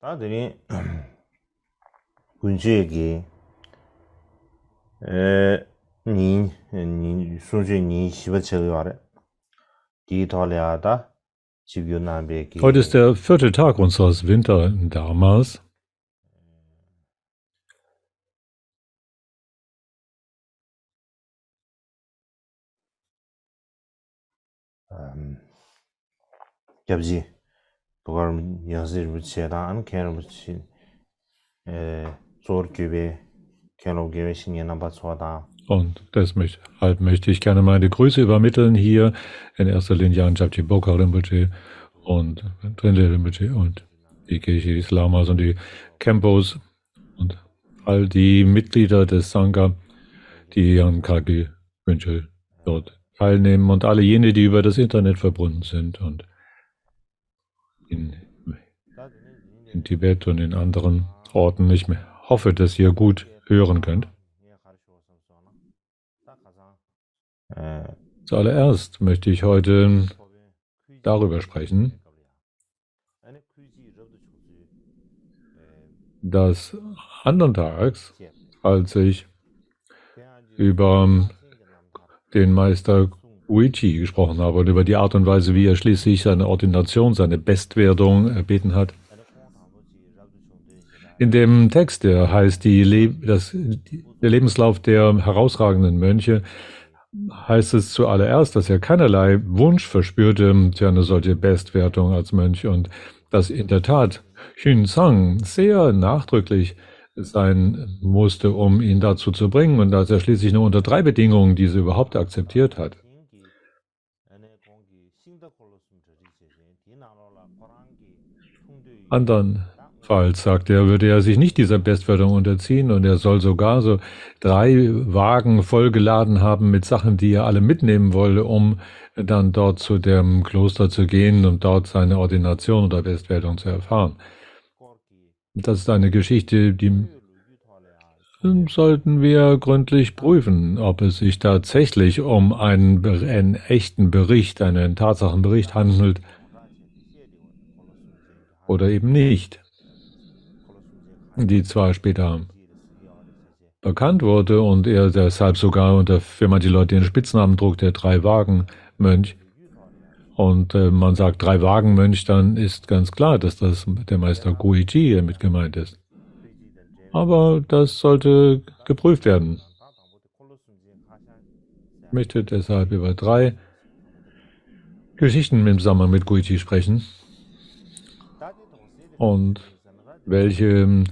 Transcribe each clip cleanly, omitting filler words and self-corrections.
다들이 군주에게 에, 니 순주 니 시버체가 와래 디토리아다 Heute ist 지구남베기 der 4. Tag unseres Winterdharmas. 갑지 그걸 연습을 붙이다 안 캐는 붙이 조르규베 캐노게 신년한 바츠와다. Und deshalb möchte ich gerne meine Grüße übermitteln hier in erster Linie an Japji Bokar Rinpoche und Trinde Rinpoche und die Kirche des Lamas und die Kempos und all die Mitglieder des Sangha, die an Kagi Wünsche dort teilnehmen und alle jene, die über das Internet verbunden sind und in Tibet und in anderen Orten. Ich hoffe, dass ihr gut hören könnt. Zuallererst möchte ich heute darüber sprechen, dass andern Tages, als ich über den Meister Guichi gesprochen habe und über die Art und Weise, wie er schließlich seine Ordination, seine Bestwerdung erbeten hat. In dem Text, der heißt der Lebenslauf der herausragenden Mönche, heißt es zuallererst, dass er keinerlei Wunsch verspürte für eine solche Bestwertung als Mönch und dass in der Tat Xun Zang sehr nachdrücklich sein musste, um ihn dazu zu bringen und dass er schließlich nur unter 3 Bedingungen diese überhaupt akzeptiert hat. Andernfalls, sagt er, würde er sich nicht dieser Bestwerdung unterziehen und er soll sogar so 3 Wagen vollgeladen haben mit Sachen, die er alle mitnehmen wolle, um dann dort zu dem Kloster zu gehen und dort seine Ordination oder Bestwerdung zu erfahren. Das ist eine Geschichte, die sollten wir gründlich prüfen, ob es sich tatsächlich um einen echten Bericht, einen Tatsachenbericht handelt oder eben nicht, die zwar später bekannt wurde und er deshalb sogar für manche Leute den Spitznamen trug, der 3-Wagen-Mönch. Und man sagt 3-Wagen-Mönch, dann ist ganz klar, dass das der Meister Guichi mit gemeint ist. Aber das sollte geprüft werden. Ich möchte deshalb über 3 Geschichten im Zusammenhang mit Guichi sprechen und welche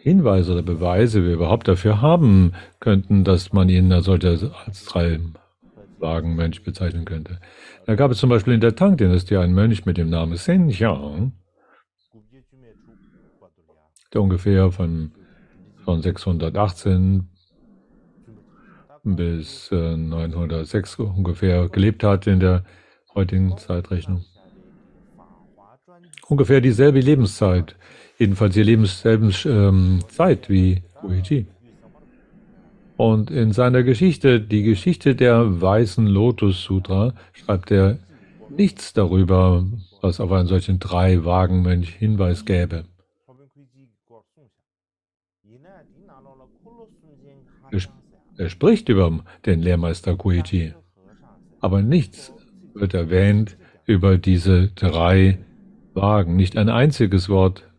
Hinweise oder Beweise wir überhaupt dafür haben könnten, dass man ihn als 3-Wagen-Mönch bezeichnen könnte. Da gab es zum Beispiel in der Tang-Dynastie einen Mönch mit dem Namen Sen Xiang, der ungefähr von 618 bis 906 ungefähr gelebt hat in der heutigen Zeitrechnung. Ungefähr dieselbe Lebenszeit, jedenfalls die Lebenszeit wie Guichi. Und in seiner Geschichte, die Geschichte der Weißen Lotus Sutra, schreibt er nichts darüber, was auf einen solchen 3-Wagen-Mönch Hinweis gäbe. Er spricht über den Lehrmeister Guichi, aber nichts wird erwähnt über diese 3 Wagen, nicht ein einziges Wort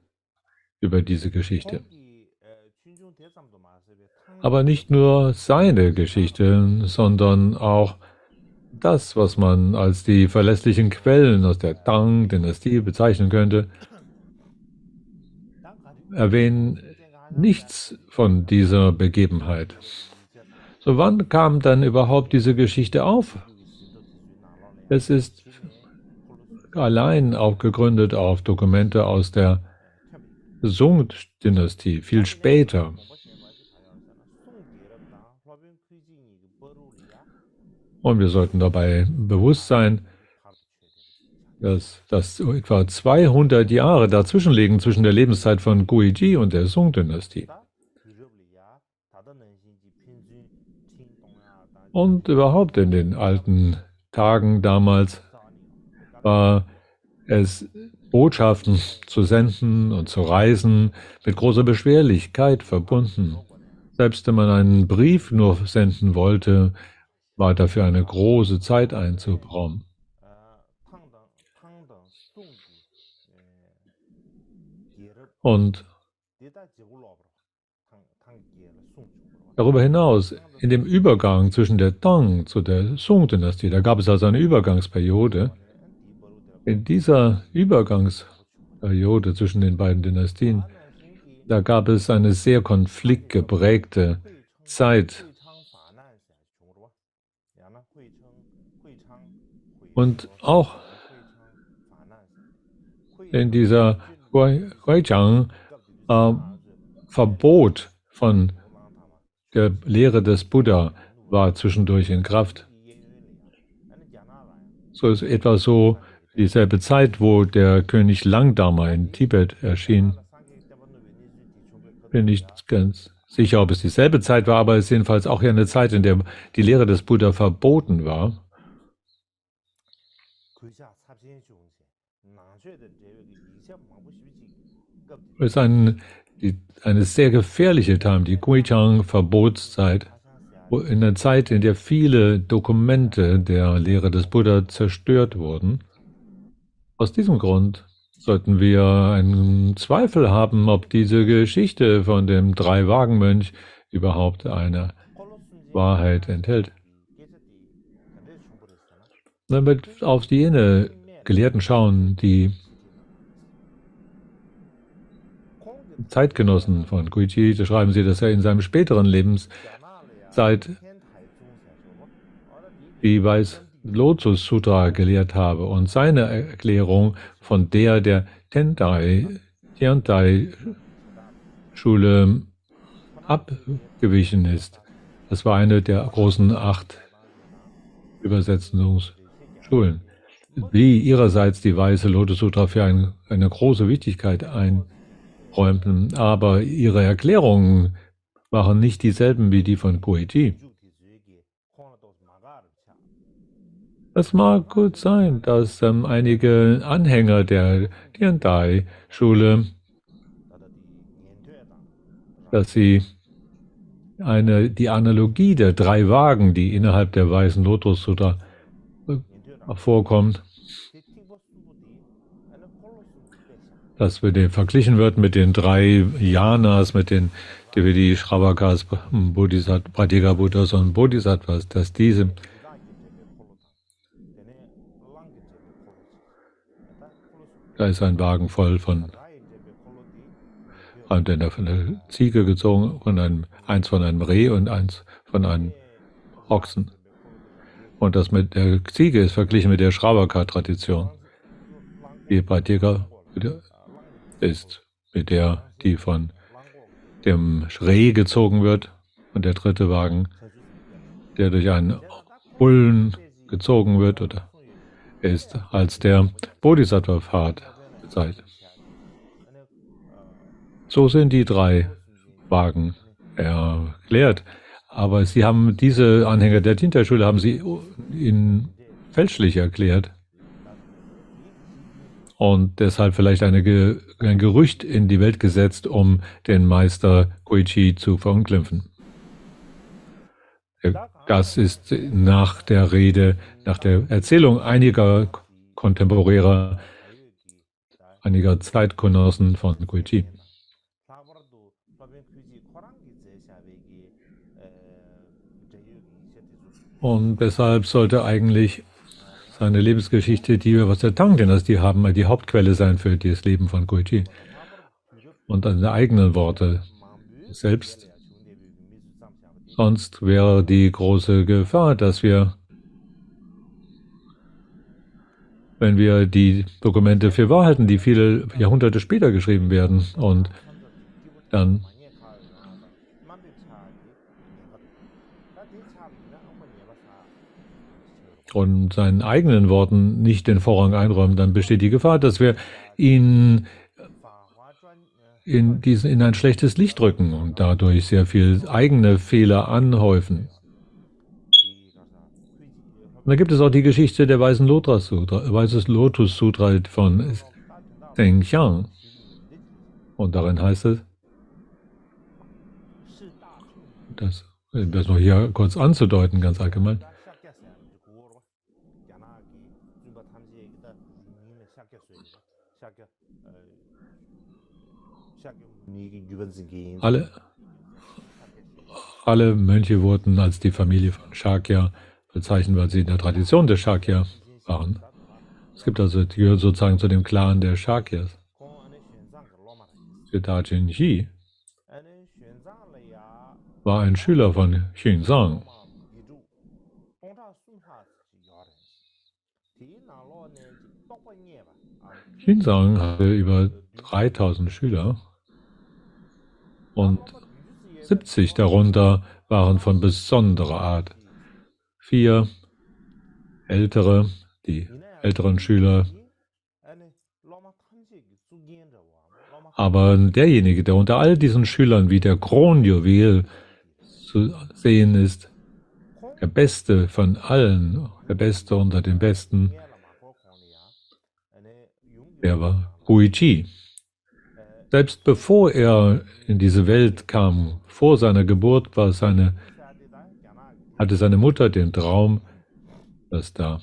über diese Geschichte. Aber nicht nur seine Geschichte, sondern auch das, was man als die verlässlichen Quellen aus der Tang-Dynastie bezeichnen könnte, erwähnen nichts von dieser Begebenheit. So wann kam dann überhaupt diese Geschichte auf? Es ist allein auch gegründet auf Dokumente aus der Sung-Dynastie, viel später. Und wir sollten dabei bewusst sein, dass etwa 200 Jahre dazwischen liegen, zwischen der Lebenszeit von Guichi und der Sung-Dynastie. Und überhaupt in den alten Tagen damals war es Botschaften zu senden und zu reisen mit großer Beschwerlichkeit verbunden. Selbst wenn man einen Brief nur senden wollte, war dafür eine große Zeit einzubrauchen. Und darüber hinaus, in dem Übergang zwischen der Tang zu der Song-Dynastie, da gab es also eine Übergangsperiode. In dieser Übergangsperiode zwischen den beiden Dynastien, da gab es eine sehr konfliktgeprägte Zeit. Und auch in dieser Huaichang Verbot von der Lehre des Buddha war zwischendurch in Kraft. So ist etwa so dieselbe Zeit, wo der König Langdharma in Tibet erschien. Bin nicht ganz sicher, ob es dieselbe Zeit war, aber es ist jedenfalls auch ja eine Zeit, in der die Lehre des Buddha verboten war. Es ist eine sehr gefährliche Time, die Guichang-Verbotszeit, in einer Zeit, in der viele Dokumente der Lehre des Buddha zerstört wurden. Aus diesem Grund sollten wir einen Zweifel haben, ob diese Geschichte von dem Drei-Wagen-Mönch überhaupt eine Wahrheit enthält. Wenn wir auf jene Gelehrten schauen, die Zeitgenossen von Guichi, da schreiben sie, dass er in seinem späteren Lebenszeit die Weiß-Lotus Sutra gelehrt habe und seine Erklärung von der Tiantai-Schule abgewichen ist. Das war eine der großen 8 Übersetzungsschulen, die ihrerseits die Weiße Lotus Sutra für eine große Wichtigkeit einräumten, aber ihre Erklärungen waren nicht dieselben wie die von Guichi. Es mag gut sein, dass einige Anhänger der Tiantai-Schule, dass sie die Analogie der 3 Wagen, die innerhalb der Weißen Lotus Sutra vorkommt, dass verglichen wird mit den 3 Yanas, mit den die Shravakas, Pratitya Buddhas und Bodhisattvas, dass diese da ist ein Wagen voll von einer Ziege gezogen, eins von einem Reh und eins von einem Ochsen. Und das mit der Ziege ist verglichen mit der Shravaka-Tradition. Die Pratitya ist mit der, die von dem Reh gezogen wird, und der 3. Wagen, der durch einen Bullen gezogen wird, oder ist als der Bodhisattva-Pfad bezeichnet. So sind die 3 Wagen erklärt. Aber sie haben diese Anhänger der Tiantai-Schule haben sie fälschlich erklärt. Und deshalb vielleicht ein Gerücht in die Welt gesetzt, um den Meister Guichi zu verunglimpfen. Das ist nach der Erzählung einiger Kontemporärer, einiger Zeitgenossen von Guichi. Und deshalb sollte eigentlich seine Lebensgeschichte, die wir aus der Tang-Dynastie haben, die Hauptquelle sein für das Leben von Guichi. Und seine eigenen Worte selbst. Sonst wäre die große Gefahr, dass wenn wir die Dokumente für wahr halten, die viele Jahrhunderte später geschrieben werden und dann und seinen eigenen Worten nicht den Vorrang einräumen, dann besteht die Gefahr, dass wir ihn in ein schlechtes Licht rücken und dadurch sehr viel eigene Fehler anhäufen. Und da gibt es auch die Geschichte der Weißes Lotus Sutra von Zheng Xiang. Und darin heißt es, das noch hier kurz anzudeuten, ganz allgemein. Alle Mönche wurden als die Familie von Shakya bezeichnet, weil sie in der Tradition der Shakya waren. Es gibt also, die gehören sozusagen zu dem Clan der Shakyas. Dajin Ji war ein Schüler von Xunzang. Xunzang hatte über 3000 Schüler und 70 darunter waren von besonderer Art. 4 ältere, die älteren Schüler. Aber derjenige, der unter all diesen Schülern wie der Kronjuwel zu sehen ist, der Beste von allen, der Beste unter den Besten, der war Huiji. Selbst bevor er in diese Welt kam, vor seiner Geburt, hatte seine Mutter den Traum, dass da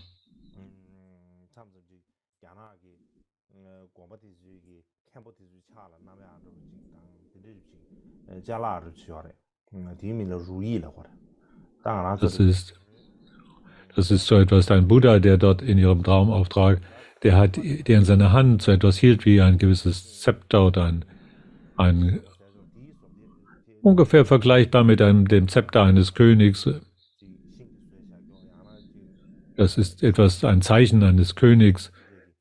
das ist so etwas, ein Buddha, der dort in ihrem Traumauftrag, der in seiner Hand so etwas hielt wie ein gewisses Zepter oder ein ungefähr vergleichbar mit dem Zepter eines Königs. Das ist ein Zeichen eines Königs,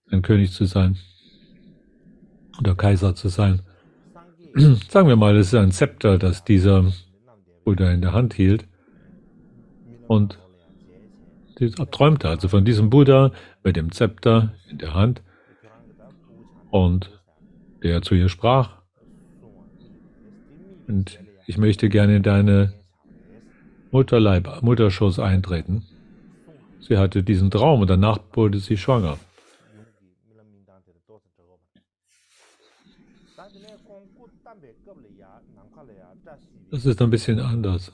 ein König zu sein oder Kaiser zu sein. Sagen wir mal, es ist ein Zepter, das dieser Buddha in der Hand hielt und träumte also von diesem Buddha mit dem Zepter in der Hand und der zu ihr sprach: Und ich möchte gerne in deine Mutterschoß eintreten. Sie hatte diesen Traum und danach wurde sie schwanger. Das ist ein bisschen anders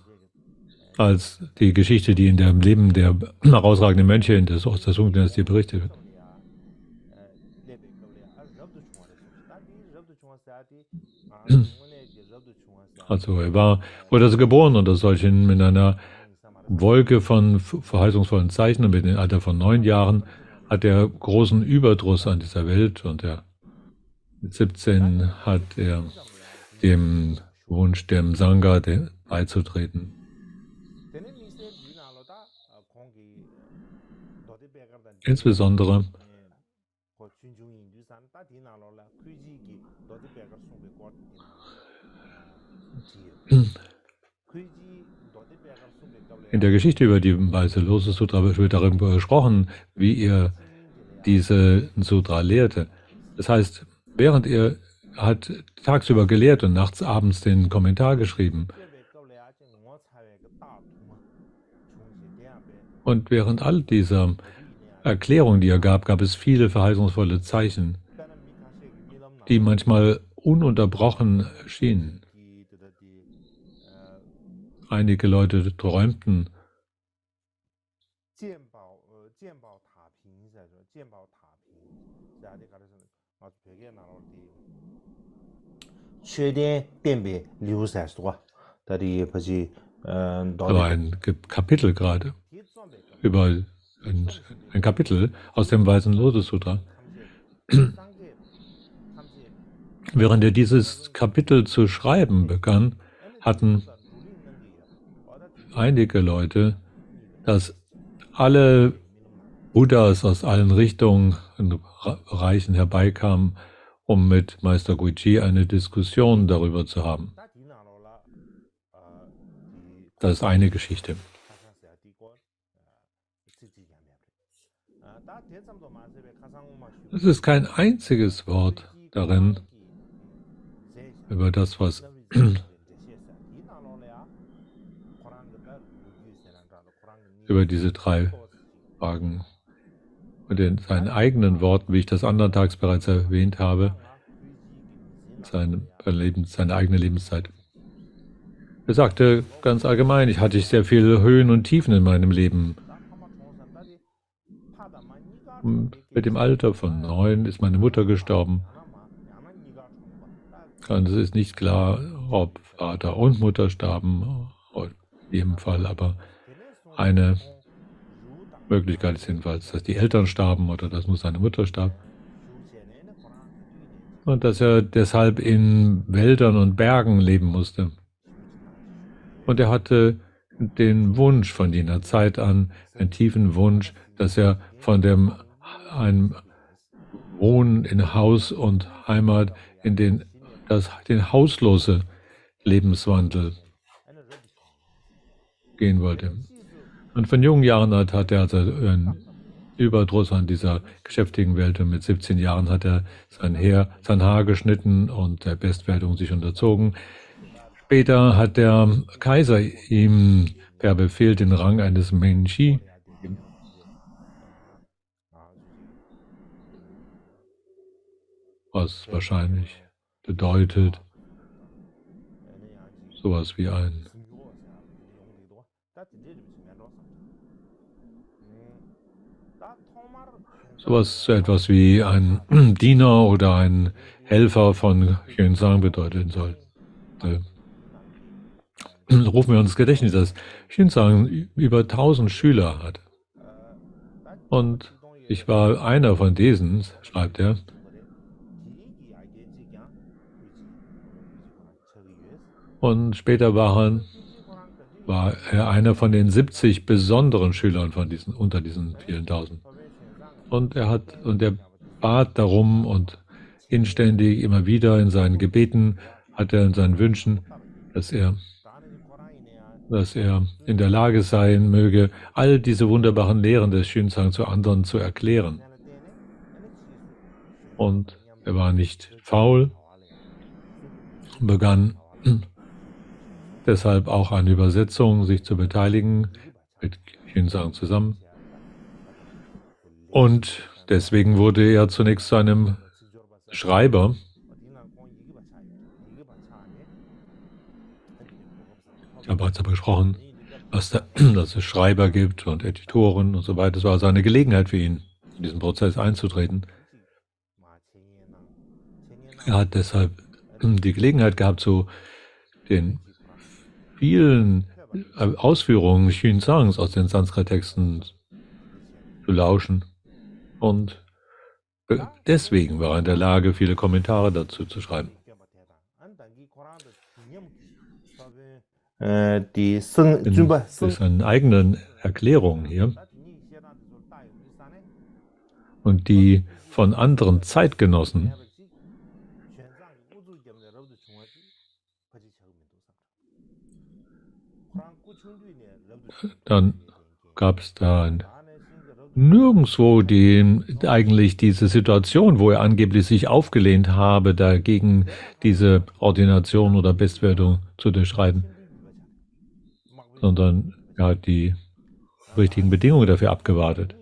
als die Geschichte, die in dem Leben der herausragenden Mönche in der Sung-Dynastie berichtet wird. Also er wurde also geboren unter solchen, mit einer Wolke von verheißungsvollen Zeichen, und mit dem Alter von 9 Jahren hat er großen Überdruss an dieser Welt, und mit 17 hat er dem Wunsch, dem Sangha beizutreten. Insbesondere in der Geschichte über die Weiße Lotus Sutra wird darüber gesprochen, wie er diese Sutra lehrte. Das heißt, während er hat tagsüber gelehrt und abends den Kommentar geschrieben. Und während all dieser Erklärungen, die er gab, gab es viele verheißungsvolle Zeichen, die manchmal ununterbrochen erschienen. Einige Leute träumten, aber ein Kapitel gerade, über ein Kapitel aus dem Weißen Lotus Sutra. Während er dieses Kapitel zu schreiben begann, hatten einige Leute, dass alle Buddhas aus allen Richtungen und Bereichen herbeikamen, um mit Meister Guichi eine Diskussion darüber zu haben. Das ist eine Geschichte. Es ist kein einziges Wort darin über das, was über diese 3 fragen. Und in seinen eigenen Worten, wie ich das andertags bereits erwähnt habe, seine eigene Lebenszeit. Er sagte ganz allgemein, ich hatte sehr viele Höhen und Tiefen in meinem Leben. Und mit dem Alter von 9 ist meine Mutter gestorben. Und es ist nicht klar, ob Vater und Mutter starben, in jedem Fall, aber eine Möglichkeit ist jedenfalls, dass die Eltern starben oder dass nur seine Mutter starb. Und dass er deshalb in Wäldern und Bergen leben musste. Und er hatte den Wunsch von jener Zeit an, einen tiefen Wunsch, dass er von einem Wohnen in Haus und Heimat in den hauslose Lebenswandel gehen wollte. Und von jungen Jahren an hat er also einen Überdruss an dieser geschäftigen Welt und mit 17 Jahren hat er sein Haar geschnitten und der Bestwerdung sich unterzogen. Später hat der Kaiser ihm per Befehl den Rang eines Menchi gegeben. Was wahrscheinlich bedeutet sowas wie etwas wie ein Diener oder ein Helfer von Xuanzang bedeuten soll. Rufen wir uns ins Gedächtnis, dass Xuanzang über 1000 Schüler hat. Und ich war einer von diesen, schreibt er. Und später war er einer von den 70 besonderen Schülern unter diesen vielen Tausend. Und er bat darum und inständig immer wieder in seinen Gebeten hat er in seinen Wünschen, dass er in der Lage sein möge, all diese wunderbaren Lehren des Xuanzang zu anderen zu erklären. Und er war nicht faul, begann deshalb auch an Übersetzungen sich zu beteiligen, mit Xuanzang zusammen. Und deswegen wurde er zunächst zu einem Schreiber. Ich habe bereits besprochen, dass es Schreiber gibt und Editoren und so weiter. Es war also eine Gelegenheit für ihn, in diesen Prozess einzutreten. Er hat deshalb die Gelegenheit gehabt, zu den vielen Ausführungen Xuanzangs aus den Sanskrit-Texten zu lauschen. Und deswegen war er in der Lage, viele Kommentare dazu zu schreiben. Das ist eine eigene Erklärung hier. Und die von anderen Zeitgenossen dann gab es da nirgendwo eigentlich diese Situation, wo er angeblich sich aufgelehnt habe, dagegen diese Ordination oder Bestwerdung zu durchschreiten, sondern er hat die richtigen Bedingungen dafür abgewartet.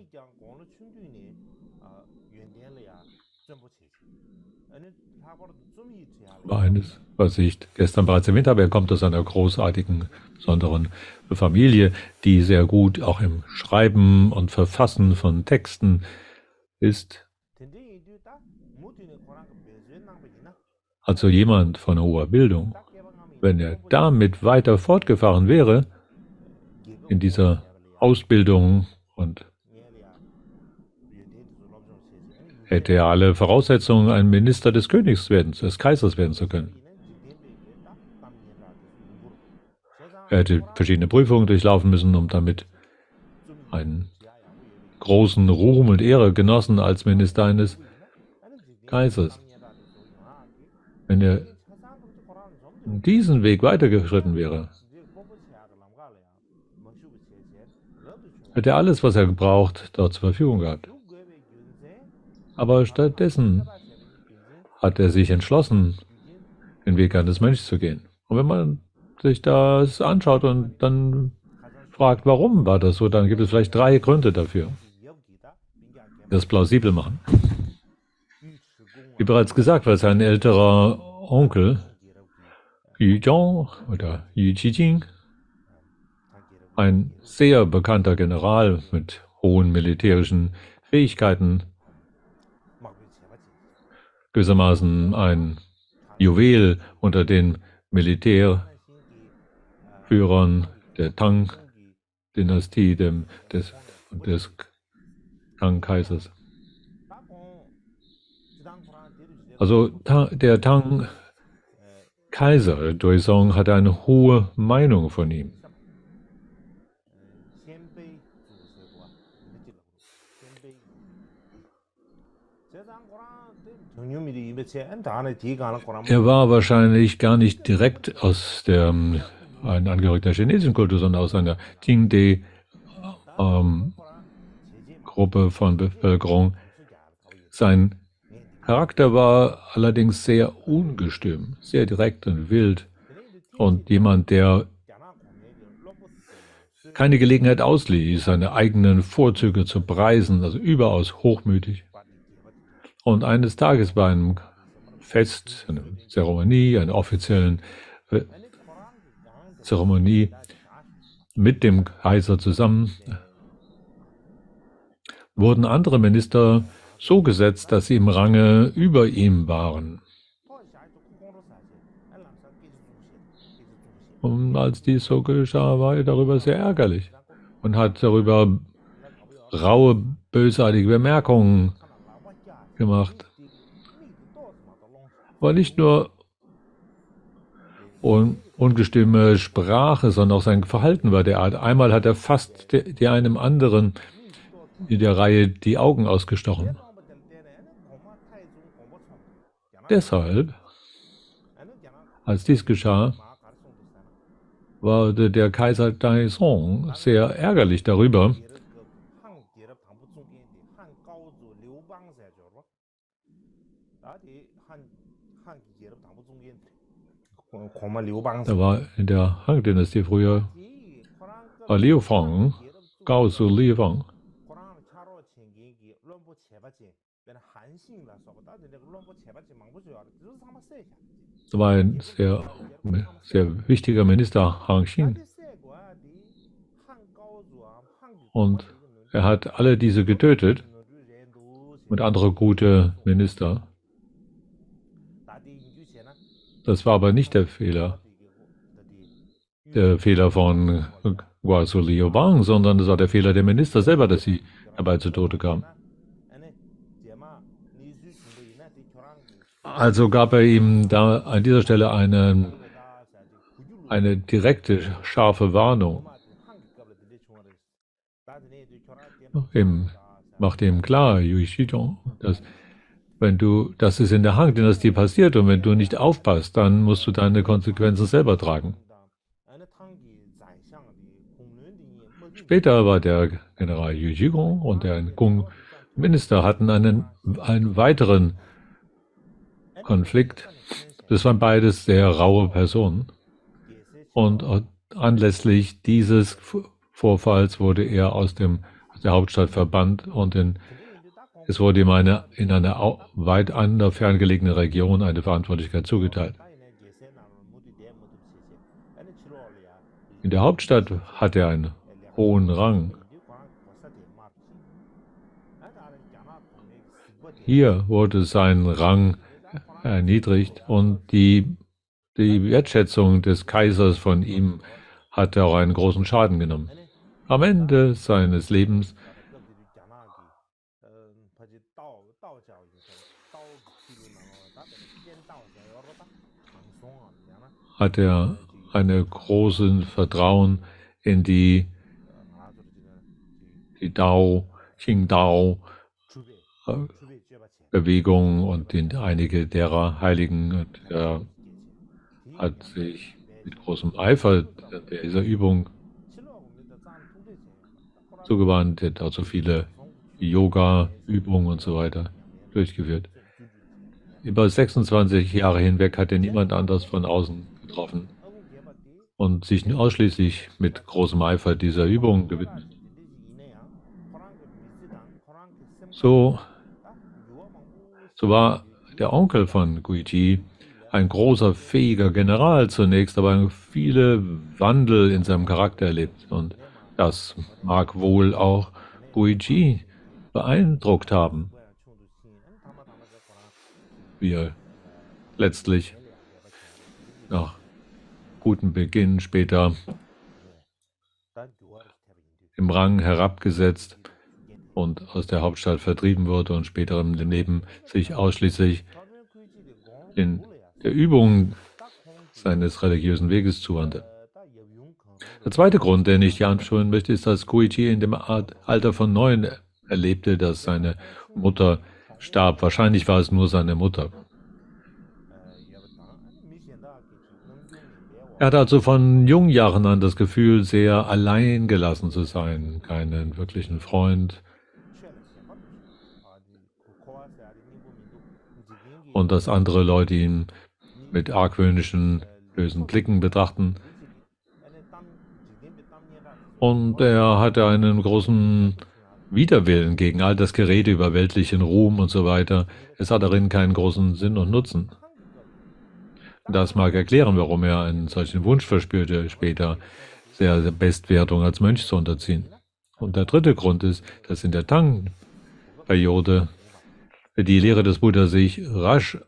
Eines, was ich gestern bereits erwähnt habe, er kommt aus einer großartigen, besonderen Familie, die sehr gut auch im Schreiben und Verfassen von Texten ist. Also jemand von hoher Bildung. Wenn er damit weiter fortgefahren wäre, in dieser Ausbildung und hätte er alle Voraussetzungen, ein Minister des Kaisers werden zu können. Er hätte verschiedene Prüfungen durchlaufen müssen, um damit einen großen Ruhm und Ehre genossen als Minister eines Kaisers. Wenn er diesen Weg weitergeschritten wäre, hätte er alles, was er gebraucht, dort zur Verfügung gehabt. Aber stattdessen hat er sich entschlossen, den Weg eines Mönchs zu gehen. Und wenn man sich das anschaut und dann fragt, warum war das so, dann gibt es vielleicht 3 Gründe dafür. das plausibel machen. Wie bereits gesagt, war sein älterer Onkel Yu Zhong oder Yu Qijing ein sehr bekannter General mit hohen militärischen Fähigkeiten, gewissermaßen ein Juwel unter den Militärführern der Tang-Dynastie, des Tang-Kaisers. Also der Tang-Kaiser Doizong hatte eine hohe Meinung von ihm. Er war wahrscheinlich gar nicht direkt aus ein Angehöriger der chinesischen Kultur, sondern aus einer Qingde-Gruppe von Bevölkerung. Sein Charakter war allerdings sehr ungestüm, sehr direkt und wild und jemand, der keine Gelegenheit ausließ, seine eigenen Vorzüge zu preisen, also überaus hochmütig. Und eines Tages bei einem Fest, einer Zeremonie, einer offiziellen Zeremonie mit dem Kaiser zusammen, wurden andere Minister so gesetzt, dass sie im Range über ihm waren. Und als dies so geschah, war er darüber sehr ärgerlich und hat darüber raue, bösartige Bemerkungen gemacht. Aber nicht nur ungestüme Sprache, sondern auch sein Verhalten war derart. Einmal hat er fast einem anderen in der Reihe die Augen ausgestochen. Deshalb, als dies geschah, war der Kaiser Taizong sehr ärgerlich darüber. Da war in der Han-Dynastie früher Liu Feng, Gao Zu Liu Feng. Das war ein sehr wichtiger Minister, Han Xin. Und er hat alle diese getötet und andere gute Minister. Das war aber nicht der Fehler von Guazhou Liubang, sondern das war der Fehler der Minister selber, dass sie dabei zu Tode kamen. Also gab er ihm da an dieser Stelle eine direkte, scharfe Warnung. Machte ihm klar, Yu Xizhong, dass das ist in der Han-Dynastie passiert und wenn du nicht aufpasst, dann musst du deine Konsequenzen selber tragen. Später war der General Yu Zhigong und der Kung-Minister hatten einen weiteren Konflikt. Das waren beides sehr raue Personen. Und anlässlich dieses Vorfalls wurde er aus der Hauptstadt verbannt und es wurde ihm in einer weit ferngelegenen Region eine Verantwortlichkeit zugeteilt. In der Hauptstadt hat er einen hohen Rang. Hier wurde sein Rang erniedrigt und die Wertschätzung des Kaisers von ihm hatte auch einen großen Schaden genommen. Am Ende seines Lebens hat er einen großen Vertrauen in die Qingdao-Bewegung und in einige derer Heiligen. Und er hat sich mit großem Eifer dieser Übung zugewandt, er hat auch so viele Yoga-Übungen und so weiter durchgeführt. Über 26 Jahre hinweg hat er niemand anders von außen getroffen und sich ausschließlich mit großem Eifer dieser Übung gewidmet. So war der Onkel von Guiji ein großer, fähiger General zunächst, aber viele Wandel in seinem Charakter erlebt. Und das mag wohl auch Guiji beeindruckt haben, wie er letztlich nach gutem Beginn später im Rang herabgesetzt und aus der Hauptstadt vertrieben wurde und später im Leben sich ausschließlich in der Übung seines religiösen Weges zuwandte. Der zweite Grund, den ich hier anschauen möchte, ist, dass Guiji in dem Alter von 9 erlebte, dass seine Mutter starb. Wahrscheinlich war es nur seine Mutter. Er hatte also von jungen Jahren an das Gefühl, sehr allein gelassen zu sein, keinen wirklichen Freund. Und dass andere Leute ihn mit argwöhnischen, bösen Blicken betrachten. Und er hatte einen großen Widerwillen gegen all das Gerede über weltlichen Ruhm und so weiter. Es hat darin keinen großen Sinn und Nutzen. Das mag erklären, warum er einen solchen Wunsch verspürte, später der Bestwertung als Mönch zu unterziehen. Und der dritte Grund ist, dass in der Tang-Periode die Lehre des Buddha sich rasch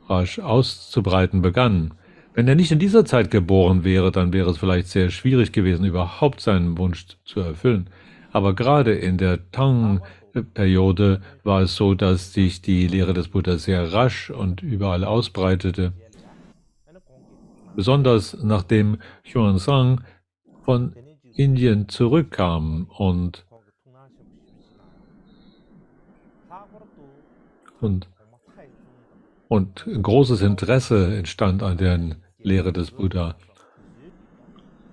auszubreiten begann. Wenn er nicht in dieser Zeit geboren wäre, dann wäre es vielleicht sehr schwierig gewesen, überhaupt seinen Wunsch zu erfüllen. Aber gerade in der Tang-Periode war es so, dass sich die Lehre des Buddha sehr rasch und überall ausbreitete. Besonders nachdem Xuanzang von Indien zurückkam und großes Interesse entstand an der Lehre des Buddha.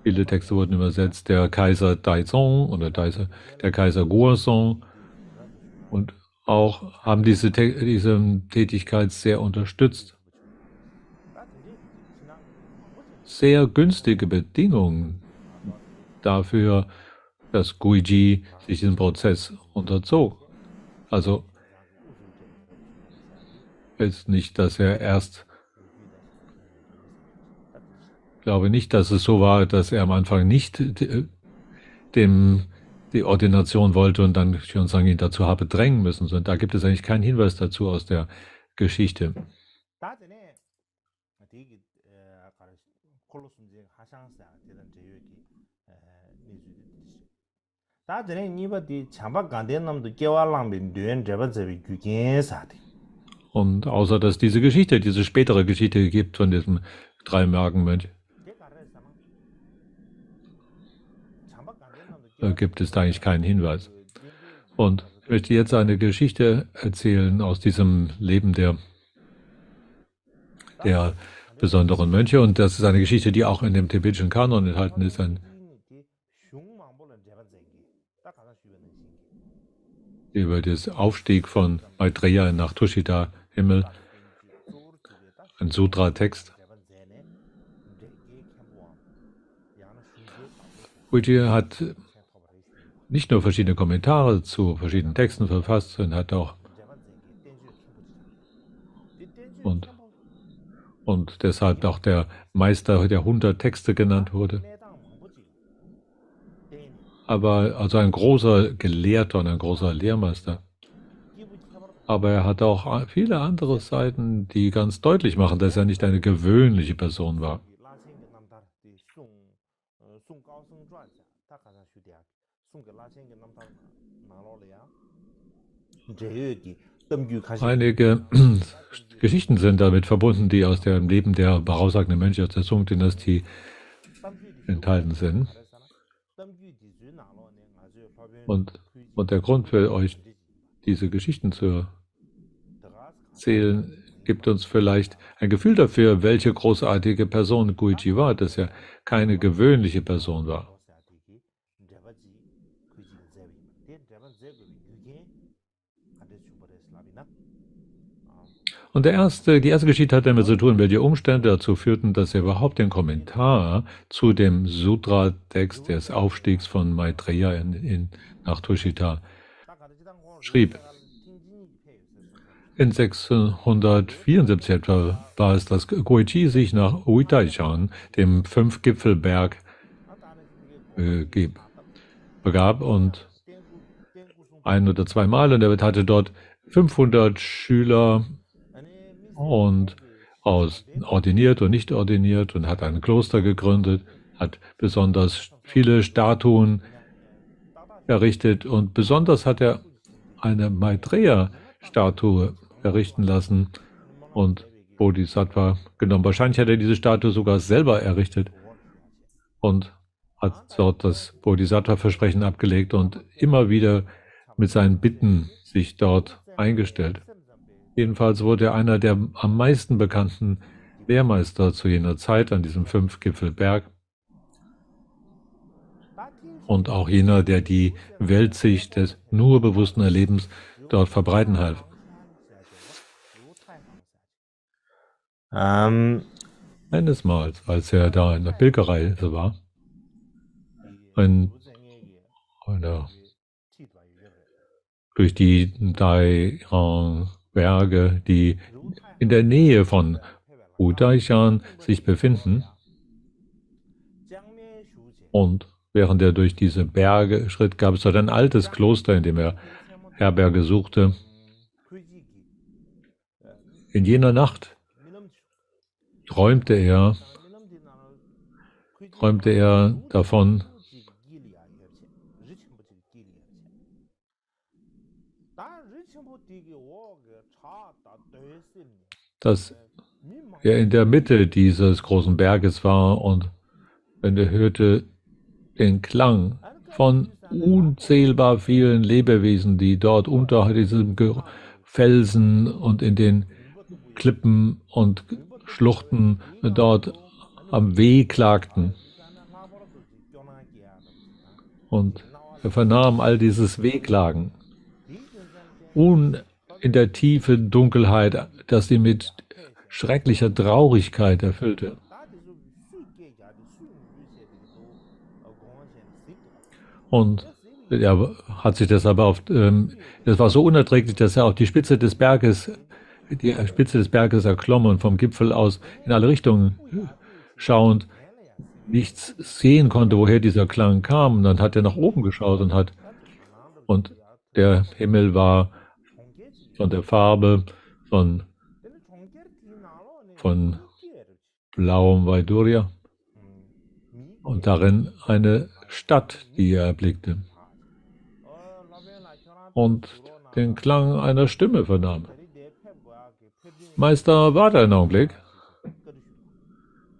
Viele Texte wurden übersetzt, der Kaiser Daizong oder der Kaiser Guozong, und auch haben diese Tätigkeit sehr unterstützt. Sehr günstige Bedingungen dafür, dass Guiji sich diesem Prozess unterzog. Also ist nicht, dass er erst, glaube nicht, dass es so war, dass er am Anfang nicht die Ordination wollte und dann Xuanzang ihn dazu habe drängen müssen, sondern da gibt es eigentlich keinen Hinweis dazu aus der Geschichte. Und außer dass diese spätere Geschichte gibt von diesem Drei-Magen-Mönch, gibt es da eigentlich keinen Hinweis. Und ich möchte jetzt eine Geschichte erzählen aus diesem Leben der besonderen Mönche. Und das ist eine Geschichte, die auch in dem tibetischen Kanon enthalten ist. Über den Aufstieg von Maitreya nach Tushita-Himmel. Ein Sutra-Text. Guiji hat nicht nur verschiedene Kommentare zu verschiedenen Texten verfasst, sondern hat auch und deshalb auch der Meister der 100 Texte genannt wurde. Aber also ein großer Gelehrter und ein großer Lehrmeister. Aber er hat auch viele andere Seiten, die ganz deutlich machen, dass er nicht eine gewöhnliche Person war. Einige Geschichten sind damit verbunden, die aus dem Leben der voraussagenden Mönche aus der Song-Dynastie enthalten sind. Und der Grund für euch, diese Geschichten zu erzählen, gibt uns vielleicht ein Gefühl dafür, welche großartige Person Guiji war, dass er keine gewöhnliche Person war. Und die erste Geschichte hat damit zu tun, welche Umstände dazu führten, dass er überhaupt den Kommentar zu dem Sutra-Text des Aufstiegs von Maitreya nach Tushita schrieb. In 674 etwa war es, dass Guichi sich nach Uitaijan, dem Fünfgipfelberg, begab und ein oder zweimal, und er hatte dort 500 Schüler und ordiniert und nicht ordiniert und hat ein Kloster gegründet, hat besonders viele Statuen errichtet und besonders hat er eine Maitreya-Statue errichten lassen und Bodhisattva genommen. Wahrscheinlich hat er diese Statue sogar selber errichtet und hat dort das Bodhisattva-Versprechen abgelegt und immer wieder mit seinen Bitten sich dort eingestellt. Jedenfalls wurde er einer der am meisten bekannten Lehrmeister zu jener Zeit an diesem Fünfgipfelberg und auch jener, der die Weltsicht des nur bewussten Erlebens dort verbreiten half. Eines Mals, als er da in der Pilgerreise war, durch die Dairang-Berge, die in der Nähe von Udaijan sich befinden, und während er durch diese Berge schritt, gab es dort ein altes Kloster, in dem er Herberge suchte. In jener Nacht träumte er davon, dass er in der Mitte dieses großen Berges war und er hörte den Klang von unzählbar vielen Lebewesen, die dort unter diesem Felsen und in den Klippen und Schluchten dort am Wehklagten. Und er vernahm all dieses Wehklagen. In der tiefen Dunkelheit, das ihn mit schrecklicher Traurigkeit erfüllte. Und er hat sich das aber das war so unerträglich, dass er auf die Spitze des Berges erklomm und vom Gipfel aus in alle Richtungen schauend nichts sehen konnte, woher dieser Klang kam. Und dann hat er nach oben geschaut und der Himmel war von der Farbe von blauem Vaidurya und darin eine Stadt, die er erblickte und den Klang einer Stimme vernahm. Meister, warte einen Augenblick.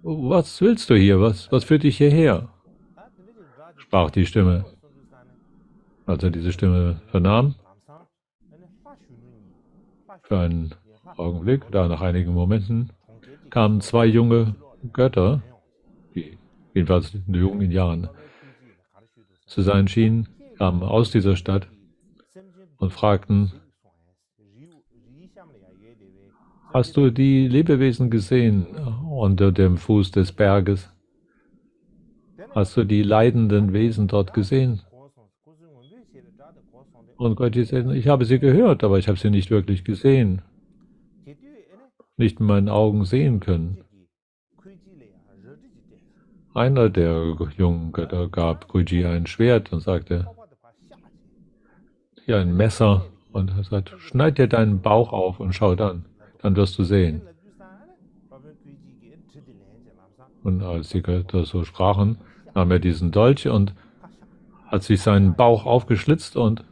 Was willst du hier? Was führt dich hierher? Sprach die Stimme. Als er diese Stimme vernahm, für einen Augenblick, da nach einigen Momenten, kamen zwei junge Götter, die jedenfalls jung in Jahren zu sein schienen, kamen aus dieser Stadt und fragten: Hast du die Lebewesen gesehen unter dem Fuß des Berges? Hast du die leidenden Wesen dort gesehen? Und Gott sagte: Ich habe sie gehört, aber ich habe sie nicht wirklich gesehen, nicht mit meinen Augen sehen können. Einer der jungen Götter gab Guichi ein Schwert und sagte: Hier ein Messer, und er sagt: Schneid dir deinen Bauch auf und schau dann wirst du sehen. Und als die Götter so sprachen, nahm er diesen Dolch und hat sich seinen Bauch aufgeschlitzt und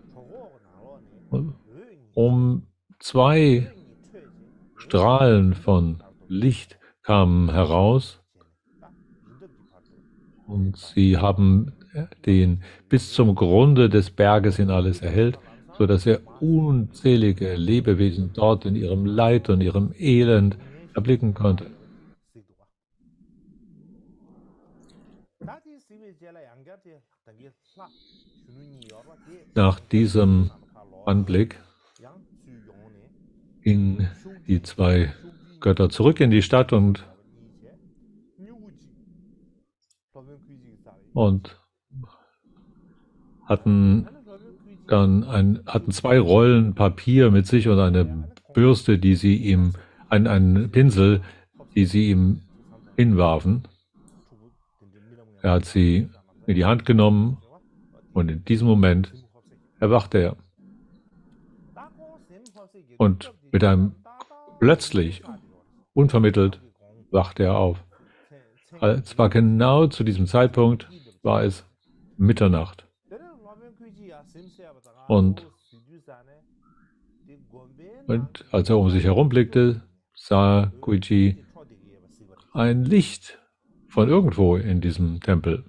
zwei Strahlen von Licht kamen heraus und sie haben den bis zum Grunde des Berges in alles erhellt, sodass er unzählige Lebewesen dort in ihrem Leid und ihrem Elend erblicken konnte. Nach diesem Anblick gingen die zwei Götter zurück in die Stadt und hatten hatten zwei Rollen Papier mit sich und eine Bürste, die sie ihm, einen Pinsel, die sie ihm hinwarfen. Er hat sie in die Hand genommen und in diesem Moment erwachte er. Und mit einem plötzlich, unvermittelt, wachte er auf. Es war genau zu diesem Zeitpunkt, war es Mitternacht. Und als er um sich herum blickte, sah Guiji ein Licht von irgendwo in diesem Tempel.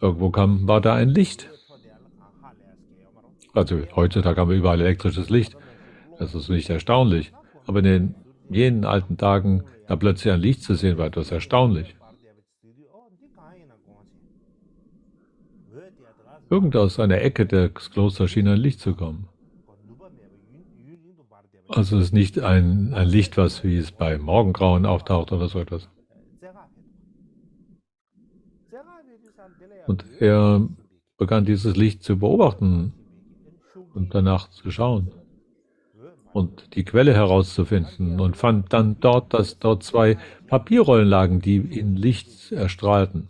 Irgendwo war da ein Licht. Also heutzutage haben wir überall elektrisches Licht. Das ist nicht erstaunlich. Aber in jenen alten Tagen, da plötzlich ein Licht zu sehen, war etwas erstaunlich. Irgend aus einer Ecke des Klosters schien ein Licht zu kommen. Also es ist nicht ein Licht, wie es bei Morgengrauen auftaucht oder so etwas. Und er begann dieses Licht zu beobachten und danach zu schauen und die Quelle herauszufinden und fand dann dass dort zwei Papierrollen lagen, die in Licht erstrahlten.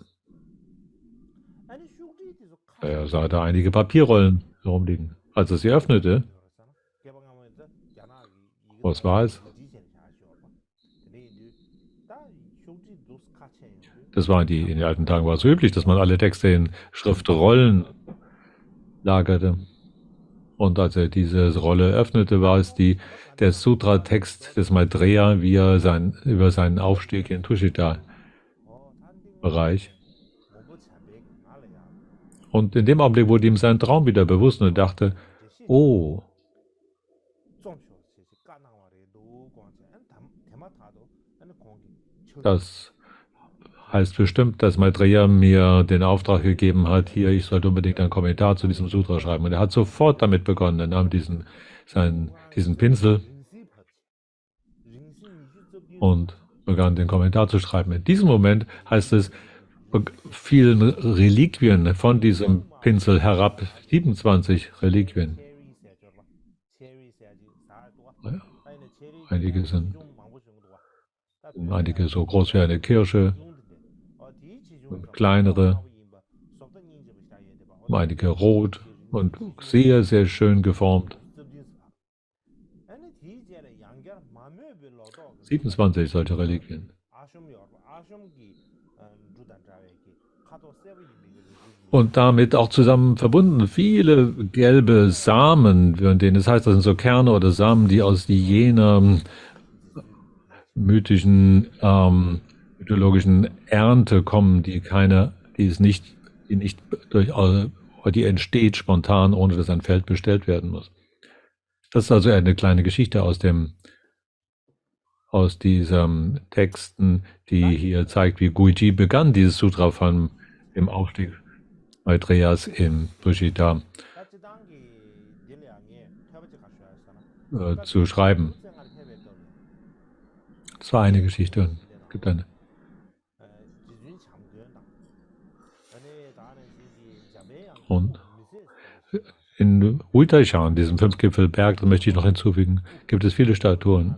Er sah da einige Papierrollen herumliegen. Als er sie öffnete, was war es? In den alten Tagen war es üblich, dass man alle Texte in Schriftrollen lagerte. Und als er diese Rolle öffnete, war es der Sutra-Text des Maitreya, wie er über seinen Aufstieg in Tushita-Bereich. Und in dem Augenblick wurde ihm sein Traum wieder bewusst und er dachte, oh, das heißt bestimmt, dass Maitreya mir den Auftrag gegeben hat, hier, ich sollte unbedingt einen Kommentar zu diesem Sutra schreiben. Und er hat sofort damit begonnen. Er nahm diesen Pinsel und begann den Kommentar zu schreiben. In diesem Moment heißt es, fielen Reliquien von diesem Pinsel herab, 27 Reliquien. Einige sind so groß wie eine Kirsche, und kleinere, einige rot und sehr, sehr schön geformt. 27 solche Reliquien. Und damit auch zusammen verbunden viele gelbe Samen, von denen es heißt, das sind so Kerne oder Samen, die aus jener mythologischen Ernte kommen, die entsteht spontan, ohne dass ein Feld bestellt werden muss. Das ist also eine kleine Geschichte aus diesen Texten, die hier zeigt, wie Guiji begann, dieses Sutra von dem Aufstieg Maitreyas in Tushita zu schreiben. Das war eine Geschichte. Es gibt eine. Und in Wuitaishan, diesem Fünfgipfelberg, das möchte ich noch hinzufügen, gibt es viele Statuen.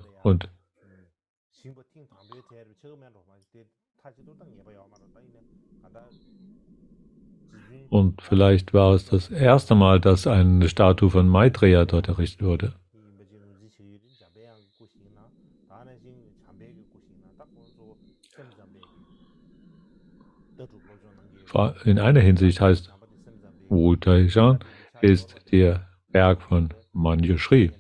Und vielleicht war es das erste Mal, dass eine Statue von Maitreya dort errichtet wurde. In einer Hinsicht heißt Wuitaishan ist der Berg von Manjushri.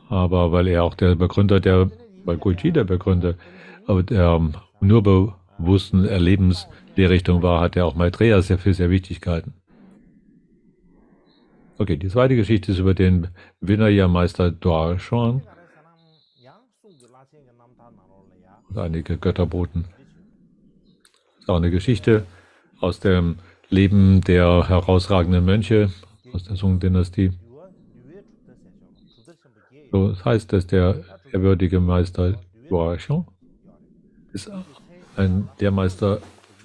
Aber weil er auch weil Guiji der Begründer der nur bewussten Erlebenslehrrichtung war, hat er auch Maitreya sehr wichtig gehalten. Okay, die zweite Geschichte ist über den Vinaya-Meister Darshan und einige Götterboten. Das ist auch eine Geschichte aus dem Leben der herausragenden Mönche aus der Song-Dynastie. So, das heißt, dass der ehrwürdige Meister Duasheng ist ein Lehrmeister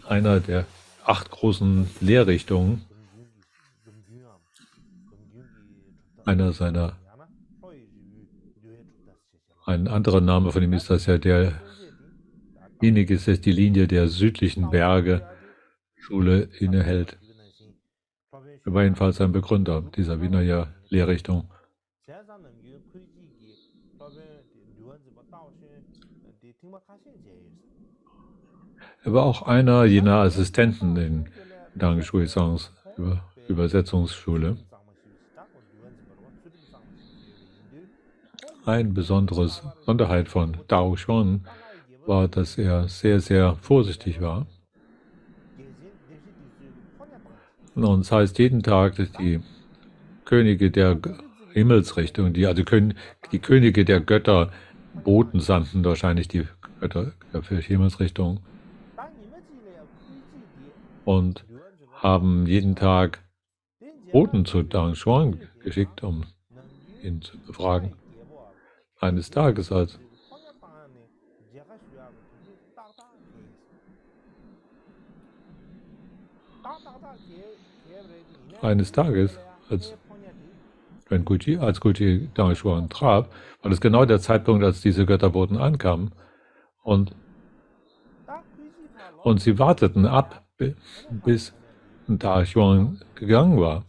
einer der 8 großen Lehrrichtungen. Ein anderer Name von ihm ist, dass er derjenige ist, der die Linie der südlichen Berge Schule innehält. Er war jedenfalls ein Begründer dieser Vinaya-Lehrrichtung. Er war auch einer jener Assistenten in Dang Shuizangs Übersetzungsschule. Eine Besonderheit von Dao Xuan war, dass er sehr, sehr vorsichtig war. Und das heißt jeden Tag, dass die Könige der Himmelsrichtung, die Könige der Götter Boten sandten, wahrscheinlich die Götter der Himmelsrichtung, und haben jeden Tag Boten zu Dang Xuan geschickt, um ihn zu befragen. Eines Tages, als Guji Dang Xuan traf, war das genau der Zeitpunkt, als diese Götterboten ankamen. Und sie warteten ab, bis Dang Xuan gegangen war.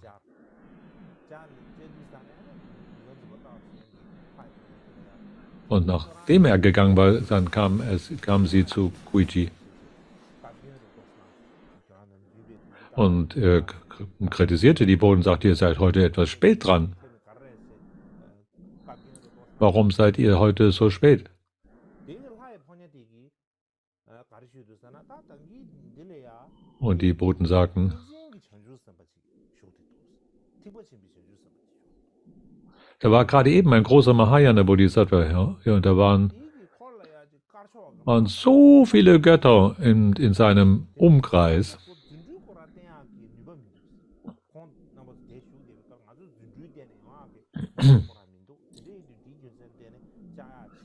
Und nachdem er gegangen war, dann kam sie zu Guiji. Und er kritisierte die Boten und sagte, ihr seid heute etwas spät dran. Warum seid ihr heute so spät? Und die Boten sagten, da war gerade eben ein großer Mahayana Bodhisattva, ja, und da waren so viele Götter in seinem Umkreis.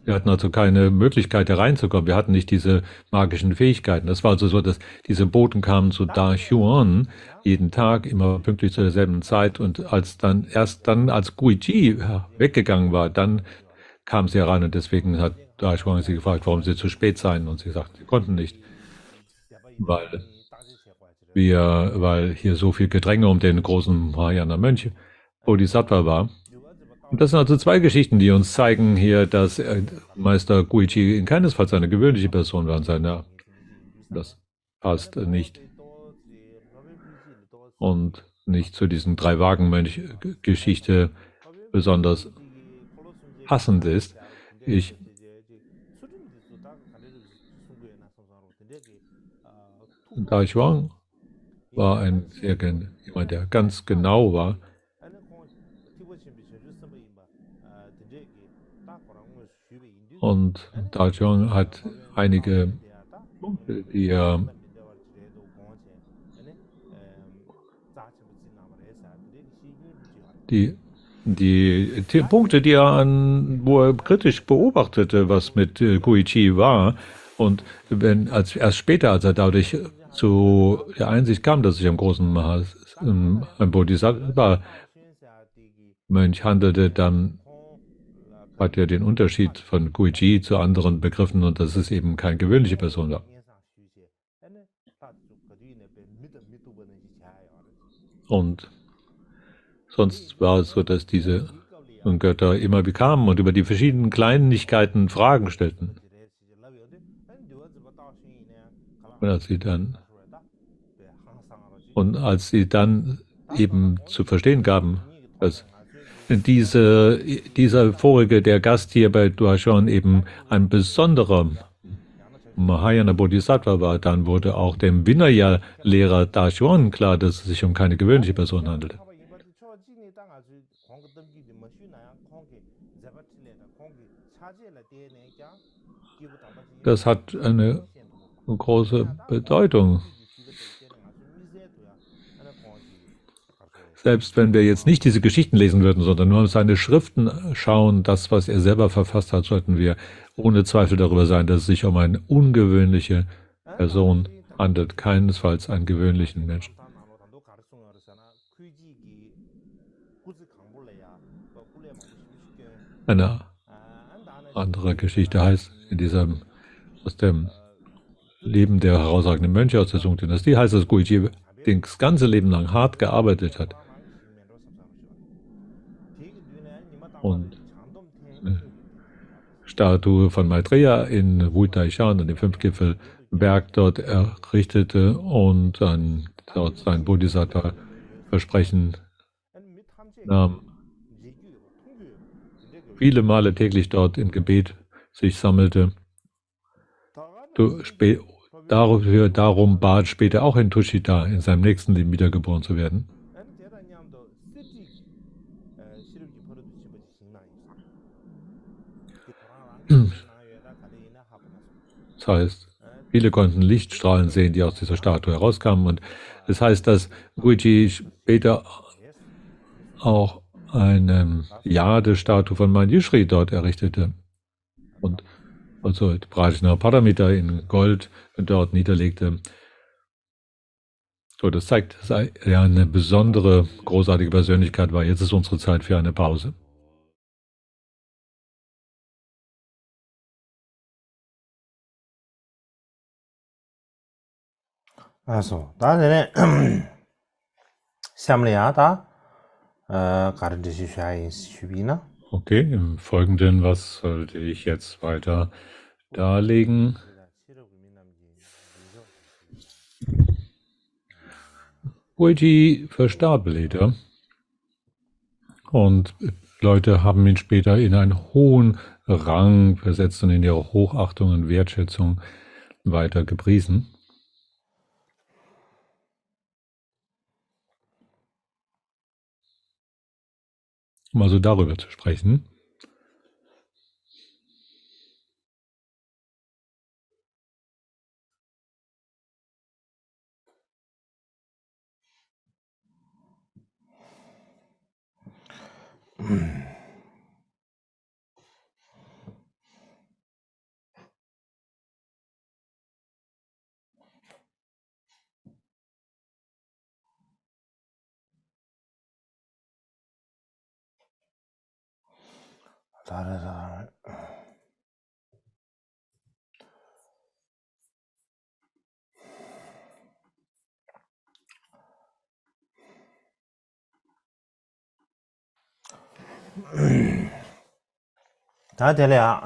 Wir hatten also keine Möglichkeit hereinzukommen. Wir hatten nicht diese magischen Fähigkeiten. Das war also so, dass diese Boten kamen zu Da Xuan jeden Tag, immer pünktlich zu derselben Zeit. Und als Guiji weggegangen war, dann kam sie heran. Und deswegen hat Da Xuan sie gefragt, warum sie zu spät seien. Und sie sagten, sie konnten nicht, weil hier so viel Gedränge um den großen Mahayana-Mönch Bodhisattva war. Und das sind also 2 Geschichten, die uns zeigen hier, dass Meister Guiji in keinesfalls eine gewöhnliche Person war. Das passt nicht. Und nicht zu diesen 3-Wagen-Mönch-Geschichte besonders passend ist. Da Xuan war jemand, der ganz genau war. Und Da Xuan hat einige Punkte, wo er kritisch beobachtete, was mit Guiji war. Und erst später, als er dadurch zu der Einsicht kam, dass sich am großen ein Bodhisattva-Mönch handelte, dann hat er den Unterschied von Guiji zu anderen begriffen und dass es eben keine gewöhnliche Person war. Und sonst war es so, dass diese Götter immer kamen und über die verschiedenen Kleinigkeiten Fragen stellten. Und als sie dann eben zu verstehen gaben, dass dieser vorige, der Gast hier bei Duasheng, eben ein besonderer Mahayana Bodhisattva war, dann wurde auch dem Vinaya-Lehrer Da Xuan klar, dass es sich um keine gewöhnliche Person handelte. Das hat eine große Bedeutung. selbst wenn wir jetzt nicht diese Geschichten lesen würden, sondern nur auf seine Schriften schauen, das, was er selber verfasst hat, sollten wir ohne Zweifel darüber sein, dass es sich um eine ungewöhnliche Person handelt, keinesfalls einen gewöhnlichen Menschen. Eine andere Geschichte heißt, aus dem Leben der herausragenden Mönche aus der Song-Dynastie heißt, dass Guiji das ganze Leben lang hart gearbeitet hat. Und eine Statue von Maitreya in Wu-Tai-Shan, an dem Fünfgipfelberg dort errichtete und dann dort sein Bodhisattva-Versprechen nahm, viele Male täglich dort im Gebet sich sammelte. Darum bat später auch in Tushita in seinem nächsten Leben wiedergeboren zu werden. Das heißt, viele konnten Lichtstrahlen sehen, die aus dieser Statue herauskamen. Und das heißt, dass Guiji später auch eine Jade-Statue von Manjushri dort errichtete. Und also Prajna Paramita in Gold dort niederlegte. So, das zeigt, dass er eine besondere, großartige Persönlichkeit war. Jetzt ist unsere Zeit für eine Pause. Also, da ne Samleya da Okay, im Folgenden, was sollte ich jetzt weiter darlegen? Guiji verstarb leider und Leute haben ihn später in einen hohen Rang versetzt und in ihre Hochachtung und Wertschätzung weiter gepriesen. Um also darüber zu sprechen. Da der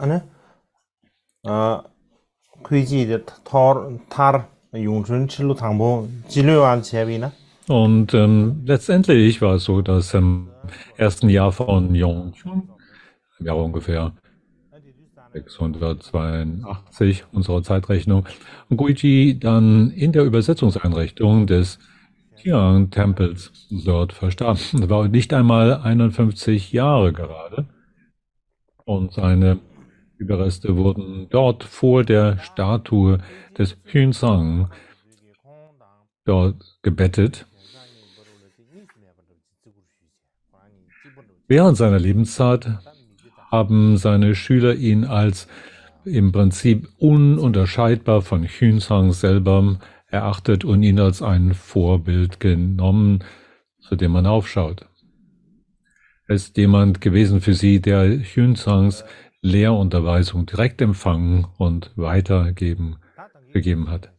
Und letztendlich war es so, dass im ersten Jahr von Yongchun, im Jahr ungefähr 682 unserer Zeitrechnung, Guiji dann in der Übersetzungseinrichtung des Qiang-Tempels dort verstarb. Er war nicht einmal 51 Jahre gerade. Und seine Überreste wurden dort vor der Statue des Hyunzang dort gebettet. Während seiner Lebenszeit haben seine Schüler ihn als im Prinzip ununterscheidbar von Hyunzang selber erachtet und ihn als ein Vorbild genommen, zu dem man aufschaut. Er ist jemand gewesen für sie, der Hyunzangs Lehrunterweisung direkt empfangen und weitergegeben hat.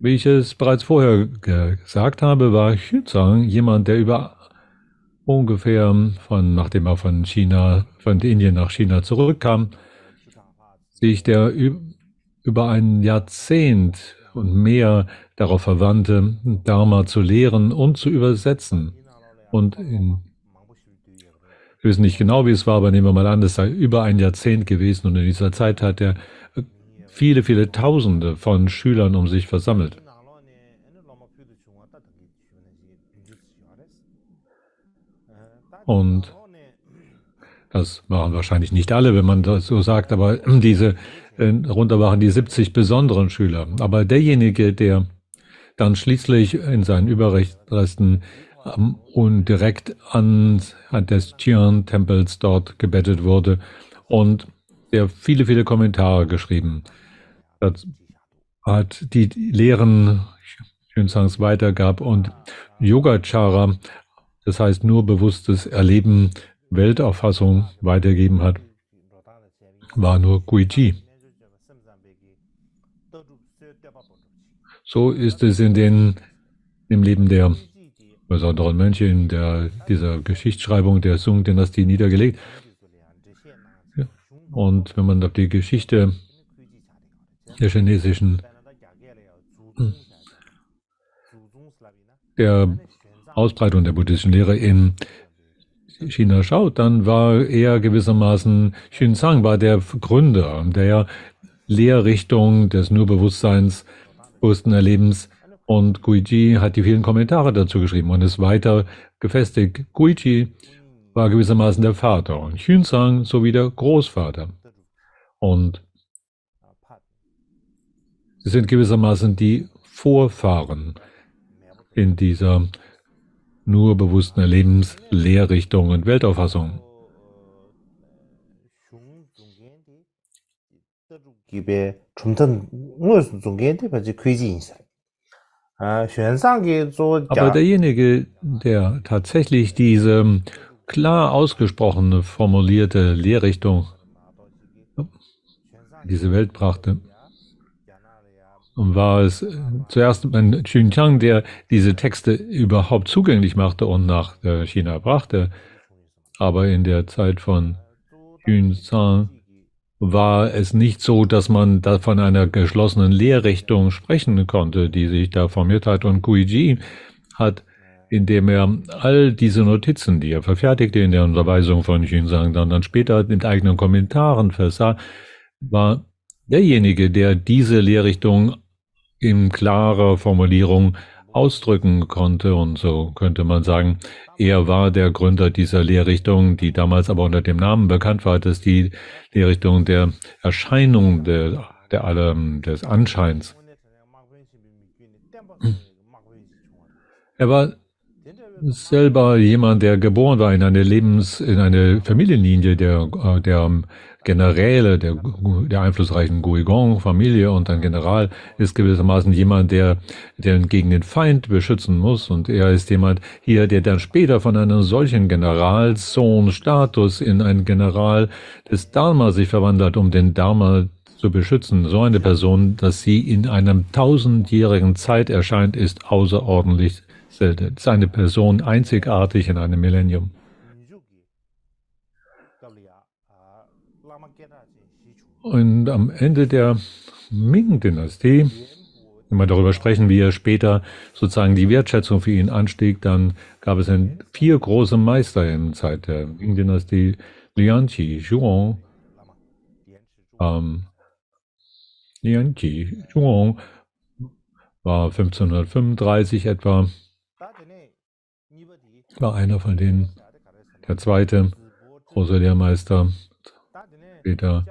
Wie ich es bereits vorher gesagt habe, war Hyunzang jemand, der über ungefähr nachdem er von Indien nach China zurückkam, sich der über ein Jahrzehnt und mehr darauf verwandte, Dharma zu lehren und zu übersetzen. Und wir wissen nicht genau, wie es war, aber nehmen wir mal an, es sei über ein Jahrzehnt gewesen und in dieser Zeit hat er viele, viele Tausende von Schülern um sich versammelt. Und das machen wahrscheinlich nicht alle, wenn man das so sagt, aber darunter waren die 70 besonderen Schüler. Aber derjenige, der dann schließlich in seinen Überresten und direkt an des Qian-Tempels dort gebettet wurde und der viele, viele Kommentare geschrieben. Das hat die Lehren Xuanzangs weitergab und Yogacara, das heißt nur bewusstes Erleben, Weltauffassung weitergeben hat, war nur Guiji. So ist es im Leben der besonderen Mönche in dieser Geschichtsschreibung der Sung-Dynastie niedergelegt. Ja. Und wenn man auf die Geschichte der chinesischen der Ausbreitung der buddhistischen Lehre in China schaut, dann war er gewissermaßen, Xuanzang war der Gründer der Lehrrichtung des Nurbewusstseins, bewussten Erlebens, und Guiji hat die vielen Kommentare dazu geschrieben und ist weiter gefestigt. Guiji war gewissermaßen der Vater und Xuanzang sowie der Großvater. Und sie sind gewissermaßen die Vorfahren in dieser nur bewussten Erlebens, Lehrrichtung und Weltauffassung. Aber derjenige, der tatsächlich diese klar ausgesprochene, formulierte Lehrrichtung in diese Welt brachte, war es zuerst Xuanzang, der diese Texte überhaupt zugänglich machte und nach China brachte. Aber in der Zeit von Xuanzang war es nicht so, dass man da von einer geschlossenen Lehrrichtung sprechen konnte, die sich da formiert hat. Und Guiji hat, indem er all diese Notizen, die er verfertigte in der Unterweisung von Xuanzang, dann später mit eigenen Kommentaren versah, war derjenige, der diese Lehrrichtung in klarer Formulierung ausdrücken konnte. Und so könnte man sagen, er war der Gründer dieser Lehrrichtung, die damals aber unter dem Namen bekannt war, dass die Lehrrichtung der Erscheinung des Anscheins. Er war selber jemand, der geboren war in eine Familienlinie der Generäle, der einflussreichen Guigong-Familie, und ein General ist gewissermaßen jemand, der gegen den Feind beschützen muss, und er ist jemand hier, der dann später von einem solchen Generalsohn-Status in einen General des Dharma sich verwandelt, um den Dharma zu beschützen. So eine Person, dass sie in einer 1000-jährigen Zeit erscheint, ist außerordentlich selten. Ist eine Person einzigartig in einem Millennium. Und am Ende der Ming-Dynastie, wenn wir darüber sprechen, wie er später sozusagen die Wertschätzung für ihn anstieg, dann gab es 4 große Meister in der Zeit der Ming-Dynastie. Lian Qizhuang war 1535 etwa, war einer von denen, der zweite große Lehrmeister, später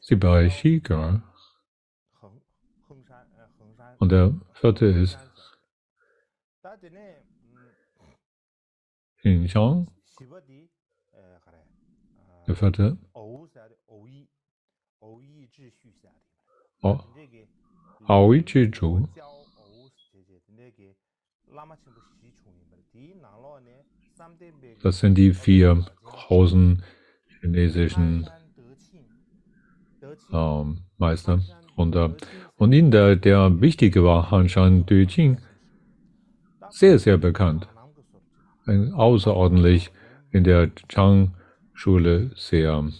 Sibai Shiga, und der 4. ist Xinxiang, der 4. Aoi Zhizhu. Das sind die 4 großen chinesischen Meister. Und ihnen der wichtige war Hanshan Duqing, sehr, sehr bekannt. Außerordentlich in der Chang-Schule sehr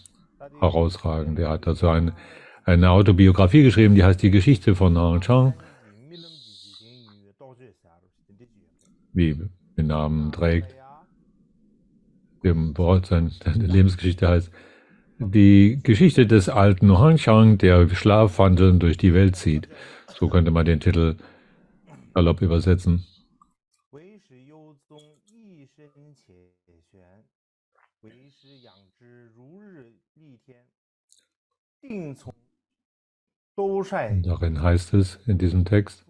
herausragend. Er hat also eine Autobiografie geschrieben, die heißt Die Geschichte von Han Chang, wie den Namen trägt. Dem Wort seine Lebensgeschichte heißt Die Geschichte des alten Han Chang, der schlafwandelnd durch die Welt zieht. So könnte man den Titel salopp übersetzen. Darin heißt es in diesem Text,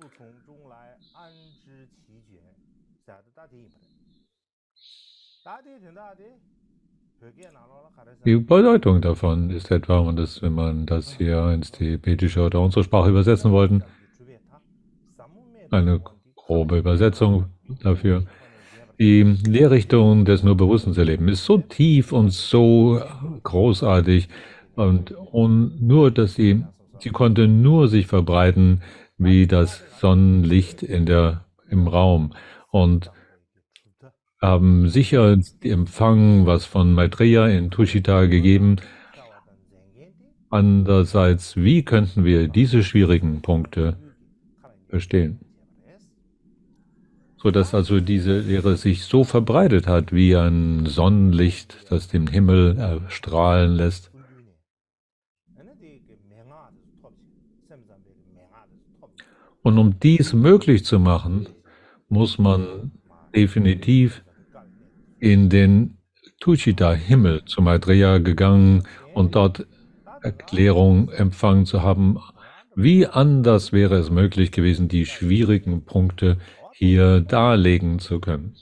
Die Bedeutung davon ist etwa, und das, wenn man das hier ins Tibetische oder unsere Sprache übersetzen wollten, eine grobe Übersetzung dafür. Die Lehrrichtung des Nur-Bewusstseins-Erlebens ist so tief und so großartig und nur, dass sie konnte nur sich verbreiten wie das Sonnenlicht im Raum und haben sicher empfangen, was von Maitreya in Tushita gegeben. Andererseits, wie könnten wir diese schwierigen Punkte verstehen? Sodass also diese Lehre sich so verbreitet hat wie ein Sonnenlicht, das den Himmel erstrahlen lässt. Und um dies möglich zu machen, muss man definitiv in den Tushita-Himmel zu Maitreya gegangen und dort Erklärung empfangen zu haben. Wie anders wäre es möglich gewesen, die schwierigen Punkte hier darlegen zu können?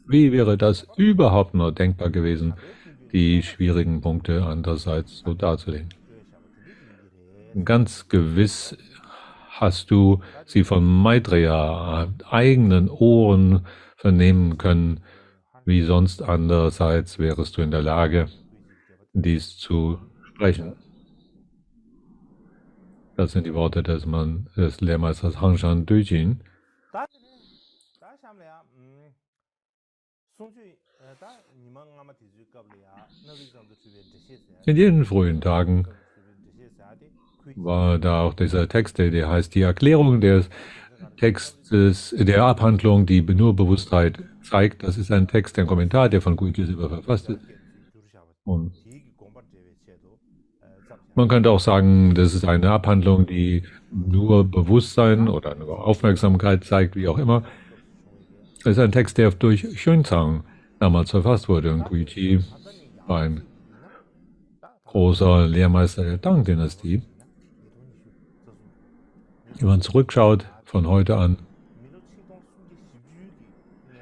Wie wäre das überhaupt nur denkbar gewesen, die schwierigen Punkte andererseits so darzulegen? Ganz gewiss hast du sie von Maitreya eigenen Ohren vernehmen können. Wie sonst andererseits wärest du in der Lage, dies zu sprechen. Das sind die Worte des Lehrmeisters Hangshan Döjin. In jenen frühen Tagen war da auch dieser Text, der heißt die Erklärung des Textes, der Abhandlung, die nur Bewusstheit zeigt. Das ist ein Text, ein Kommentar, der von Guichi selber verfasst ist. Und man könnte auch sagen, das ist eine Abhandlung, die nur Bewusstsein oder nur Aufmerksamkeit zeigt, wie auch immer. Es ist ein Text, der durch Xuanzang damals verfasst wurde. Und Guichi war ein großer Lehrmeister der Tang-Dynastie. Wenn man zurückschaut von heute an,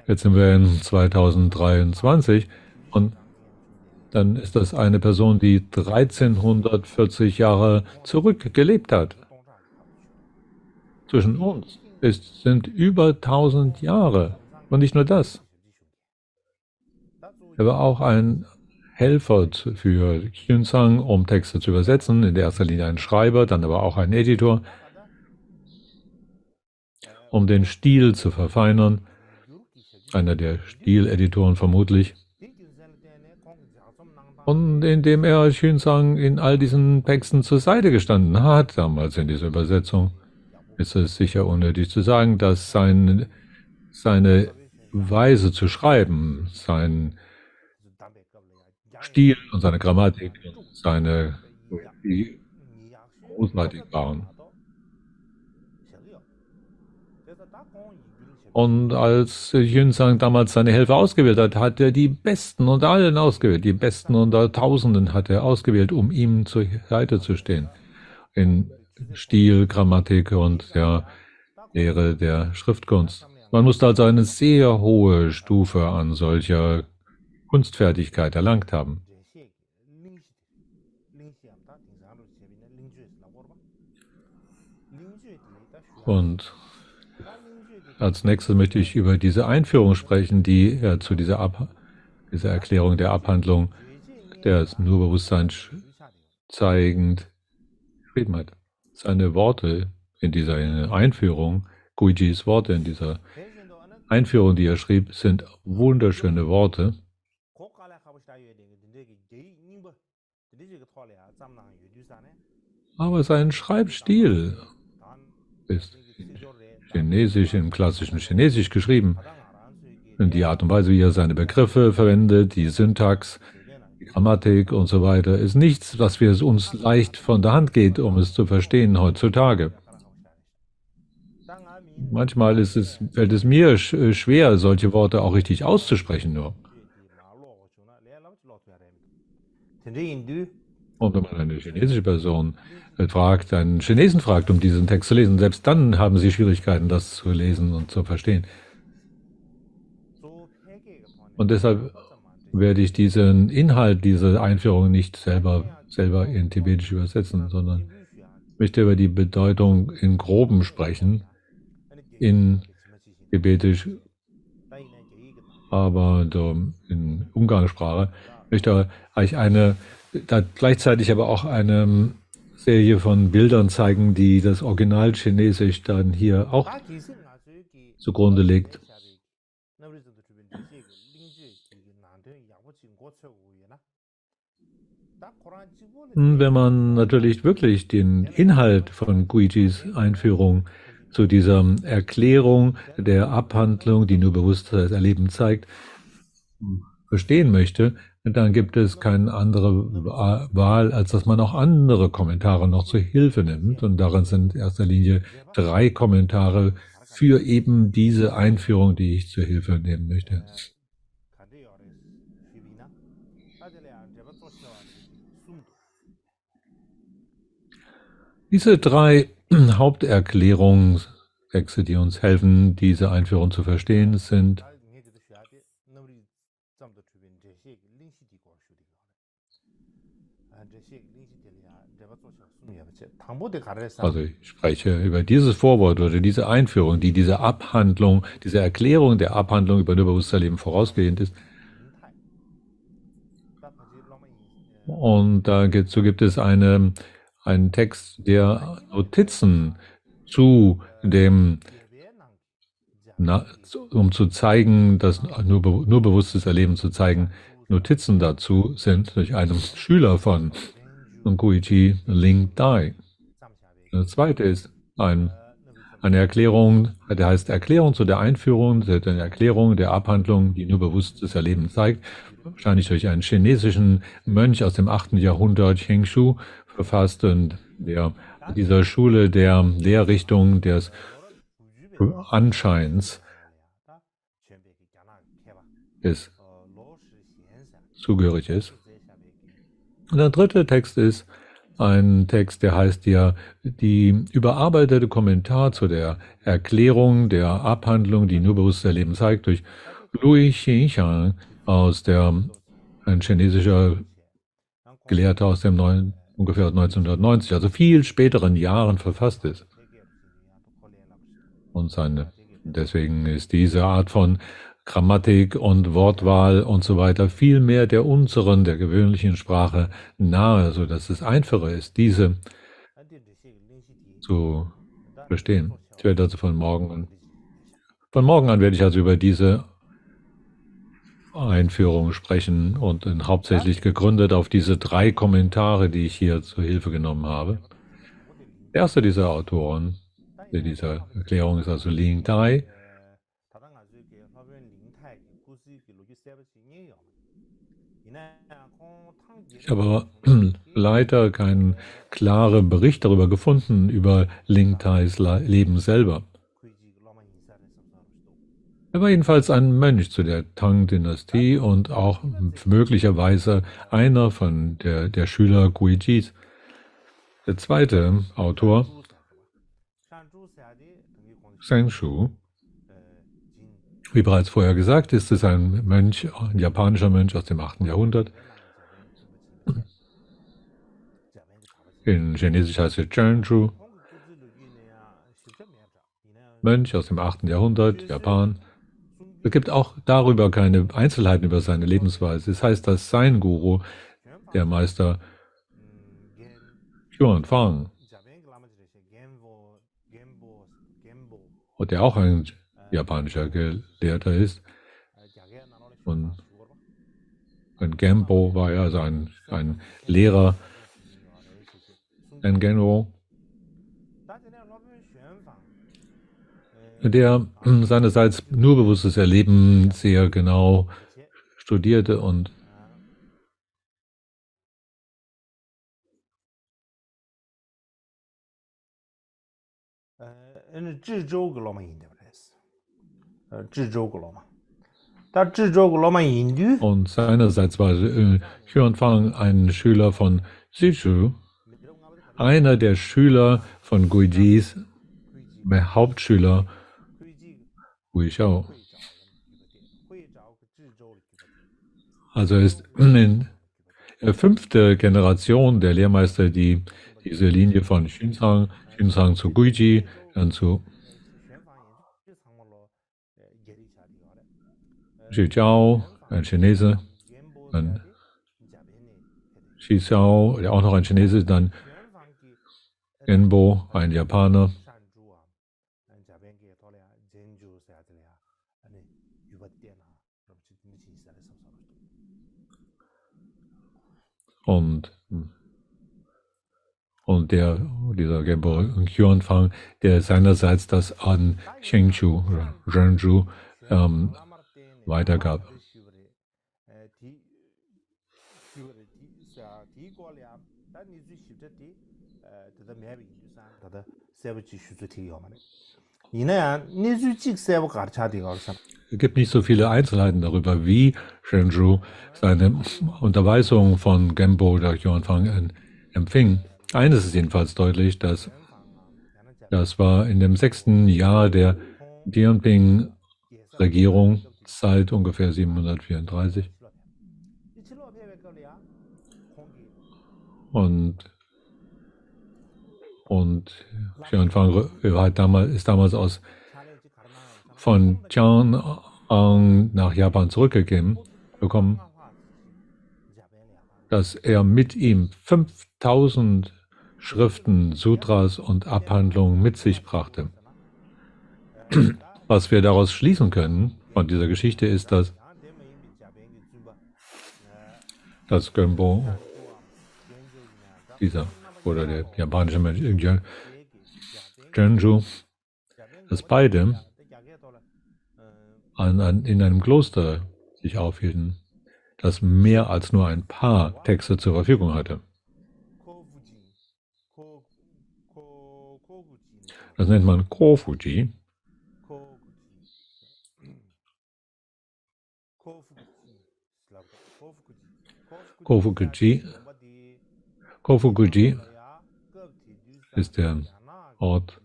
jetzt sind wir in 2023 und dann ist das eine Person, die 1340 Jahre zurück gelebt hat. Zwischen uns sind über 1000 Jahre. Und nicht nur das. Er war auch ein Helfer für Xuanzang, um Texte zu übersetzen. In der ersten Linie ein Schreiber, dann aber auch ein Editor, um den Stil zu verfeinern. Einer der Stileditoren vermutlich. Und indem er Xuanzang in all diesen Texten zur Seite gestanden hat, damals in dieser Übersetzung, ist es sicher unnötig zu sagen, dass seine Weise zu schreiben, sein Stil und seine Grammatik, die großartig waren. Und als Xuanzang damals seine Helfer ausgewählt hat, hat er die Besten unter allen ausgewählt. Die Besten unter Tausenden hat er ausgewählt, um ihm zur Seite zu stehen. In Stil, Grammatik und der Lehre der Schriftkunst. Man musste also eine sehr hohe Stufe an solcher Kunstfertigkeit erlangt haben. Und als nächstes möchte ich über diese Einführung sprechen, die er zu dieser Erklärung der Abhandlung des Nurbewusstseins zeigend geschrieben hat. Seine Worte in dieser Einführung, Guichis Worte in dieser Einführung, die er schrieb, sind wunderschöne Worte. Aber sein Schreibstil ist Chinesisch, im klassischen Chinesisch geschrieben. Die Art und Weise, wie er seine Begriffe verwendet, die Syntax, die Grammatik und so weiter, ist nichts, was wir uns leicht von der Hand geht, um es zu verstehen heutzutage. Manchmal fällt es mir schwer, solche Worte auch richtig auszusprechen nur. Und wenn man eine chinesische Person fragt, einen Chinesen fragt, um diesen Text zu lesen, selbst dann haben sie Schwierigkeiten, das zu lesen und zu verstehen. Und deshalb werde ich diesen Inhalt, diese Einführung nicht selber in Tibetisch übersetzen, sondern möchte über die Bedeutung in Groben sprechen, in Tibetisch, aber in Umgangssprache. Möchte euch gleichzeitig aber auch eine Serie von Bildern zeigen, die das Original Chinesisch dann hier auch zugrunde legt. Wenn man natürlich wirklich den Inhalt von Guijis Einführung zu dieser Erklärung der Abhandlung, die nur Bewusstseinserleben zeigt, verstehen möchte, dann gibt es keine andere Wahl, als dass man auch andere Kommentare noch zur Hilfe nimmt. Und darin sind in erster Linie 3 Kommentare für eben diese Einführung, die ich zur Hilfe nehmen möchte. Diese 3 Haupterklärungstexte, die uns helfen, diese Einführung zu verstehen, sind also ich spreche über dieses Vorwort oder diese Einführung, die diese Abhandlung, diese Erklärung der Abhandlung über nur Bewusstseinsleben vorausgehend ist. Und dazu gibt es einen Text, der Notizen zu dem, um zu zeigen, dass nur bewusstes Erleben zu zeigen, Notizen dazu sind durch einen Schüler von Guiji, Ling Dai. Das zweite ist eine Erklärung, der heißt Erklärung zu der Einführung, eine Erklärung der Abhandlung, die nur bewusstes Erleben zeigt, wahrscheinlich durch einen chinesischen Mönch aus dem 8. Jahrhundert, Chengshu, verfasst und der dieser Schule der Lehrrichtung des Anscheins zugehörig ist. Und der dritte Text ist ein Text, der heißt ja die überarbeitete Kommentar zu der Erklärung der Abhandlung, die nur bewusstes Erleben zeigt, durch Lui Xinxiang ein chinesischer Gelehrter aus dem ungefähr 1990, also viel späteren Jahren verfasst ist. Und deswegen ist diese Art von Grammatik und Wortwahl und so weiter viel mehr der unseren, der gewöhnlichen Sprache nahe, sodass es einfacher ist, diese zu verstehen. Ich werde also von morgen an werde ich also über diese Einführung sprechen und hauptsächlich gegründet auf diese 3 Kommentare, die ich hier zur Hilfe genommen habe. Der erste dieser Autoren dieser Erklärung ist also Ling Dai. Ich habe aber leider keinen klaren Bericht darüber gefunden, über Ling Dais Leben selber. Er war jedenfalls ein Mönch zu der Tang-Dynastie und auch möglicherweise einer von der Schüler Guijis. Der zweite Autor, Zhengshu, wie bereits vorher gesagt, ist es ein Mönch, ein japanischer Mönch aus dem 8. Jahrhundert. In Chinesisch heißt er Zhengshu. Mönch aus dem 8. Jahrhundert, Japan. Es gibt auch darüber keine Einzelheiten über seine Lebensweise. Es heißt, dass sein Guru, der Meister Xuanfang, und der auch ein japanischer Gelehrter ist, und ein Genpo war ja also ein Lehrer, ein Genpo, der seinerseits nur bewusstes Erleben sehr genau studierte und seinerseits war Xuanfang ein Schüler von Xizhu, einer der Schüler von Guijis, Hauptschüler Guizhou. Also ist in der 5. Generation der Lehrmeister, die diese Linie von Xuanzang zu Guiji, dann zu Zhijiao, ein Chinese, dann Xiao, der auch noch ein Chinese, dann Genbo, ein Japaner. Und dieser Genbo Xuanfang, der seinerseits das an Shengshu oder Zhengzhou weitergab. Es gibt nicht so viele Einzelheiten darüber, wie Zhengzhou seine Unterweisung von Genbo oder Xuanfang empfing. Eines ist jedenfalls deutlich, dass das war in dem 6. Jahr der Dianping-Regierung, seit ungefähr 734. Und Xuanfang ist damals von Chang'an nach Japan zurückgekommen, dass er mit ihm 5000 Schriften, Sutras und Abhandlungen mit sich brachte. Was wir daraus schließen können von dieser Geschichte ist, dass Genbo, oder der japanische Mensch Zhengzhou, dass beide in einem Kloster sich aufhielten, das mehr als nur ein paar Texte zur Verfügung hatte. Das nennt man Kofuji. Kofuji ist der Ort,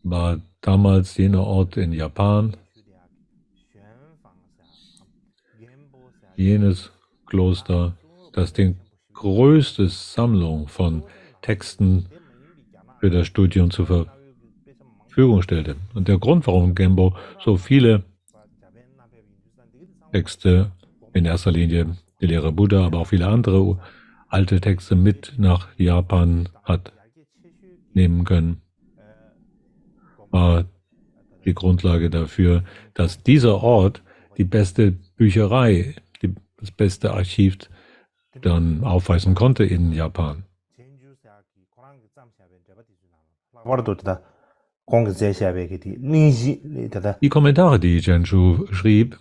war damals jener Ort in Japan, jenes Kloster, das die größte Sammlung von Texten für das Studium zur Verfügung stellte. Und der Grund, warum Genbo so viele Texte, in erster Linie die Lehre Buddha, aber auch viele andere alte Texte mit nach Japan hat nehmen können, war die Grundlage dafür, dass dieser Ort die beste Bücherei, das beste Archiv dann aufweisen konnte in Japan. Die Kommentare, die Zhengzhou schrieb,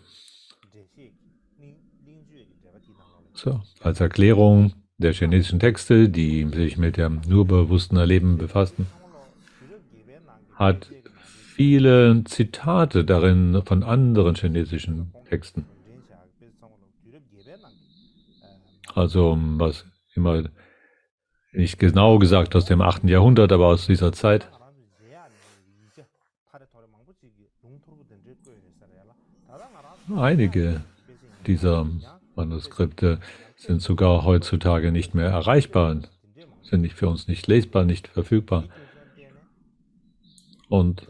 als Erklärung der chinesischen Texte, die sich mit dem nur bewussten Erleben befassten, hat viele Zitate darin von anderen chinesischen Texten. Also, was immer nicht genau gesagt aus dem 8. Jahrhundert, aber aus dieser Zeit. Einige dieser Manuskripte sind sogar heutzutage nicht mehr erreichbar, sind nicht für uns nicht lesbar, nicht verfügbar. Und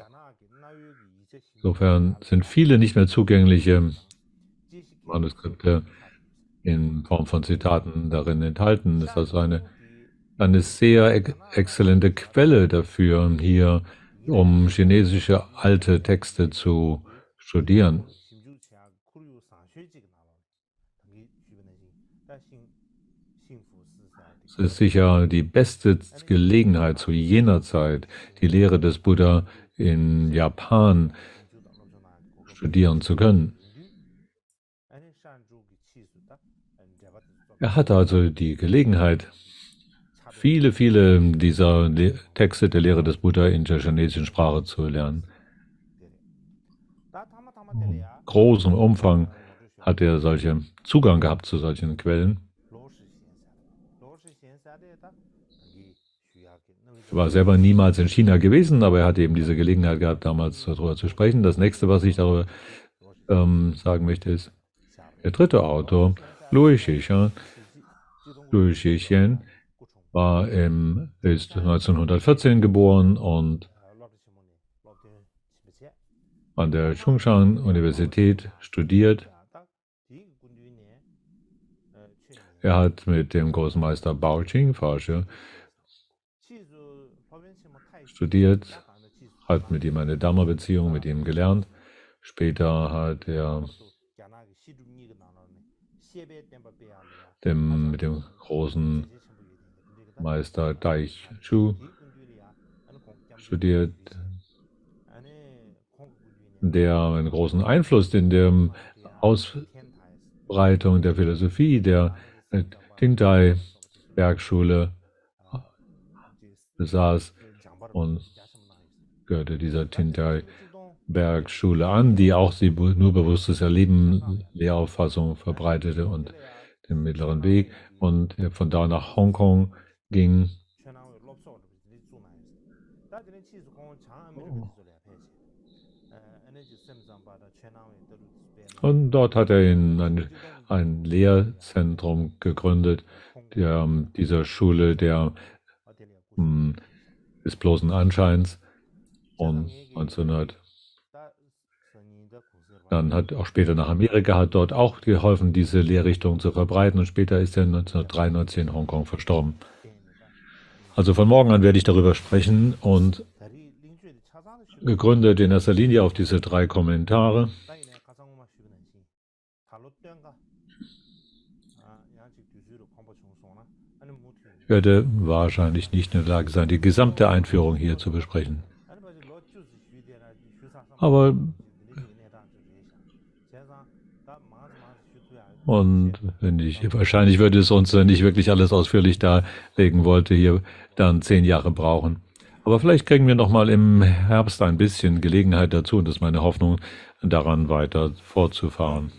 insofern sind viele nicht mehr zugängliche Manuskripte in Form von Zitaten darin enthalten. Das ist also eine sehr exzellente Quelle dafür, hier um chinesische alte Texte zu studieren. Es ist sicher die beste Gelegenheit zu jener Zeit, die Lehre des Buddha in Japan studieren zu können. Er hatte also die Gelegenheit, viele dieser Texte der Lehre des Buddha in der chinesischen Sprache zu lernen. In großem Umfang hat er Zugang gehabt zu solchen Quellen. Er war selber niemals in China gewesen, aber er hat eben diese Gelegenheit gehabt, damals darüber zu sprechen. Das nächste, was ich darüber sagen möchte, ist der dritte Autor, Liu Shixian. Liu Shixian ist 1914 geboren und an der Chung-Chang-Universität studiert. Er hat mit dem Großmeister Bao Qing-Forscher studiert, hat mit ihm eine Dharma-Beziehung mit ihm gelernt. Später hat er mit dem großen Meister Dai Shu studiert, der einen großen Einfluss in der Ausbreitung der Philosophie der Tingtai-Bergschule besaß und gehörte dieser Tingtai-Bergschule an, die auch die nur bewusstes Erleben, Lehrauffassung verbreitete und den mittleren Weg, und von da nach Hongkong ging. Und dort hat er ein Lehrzentrum gegründet, dieser Schule des bloßen Anscheins. Und dann hat auch später nach Amerika, hat dort auch geholfen, diese Lehrrichtung zu verbreiten. Und später ist er 1993 in Hongkong verstorben. Also von morgen an werde ich darüber sprechen und gegründet in erster Linie auf diese 3 Kommentare. Ich werde wahrscheinlich nicht in der Lage sein, die gesamte Einführung hier zu besprechen. Aber wahrscheinlich würde es uns nicht wirklich alles ausführlich darlegen wollte, hier dann 10 Jahre brauchen. Aber vielleicht kriegen wir noch mal im Herbst ein bisschen Gelegenheit dazu, und das ist meine Hoffnung, daran weiter fortzufahren.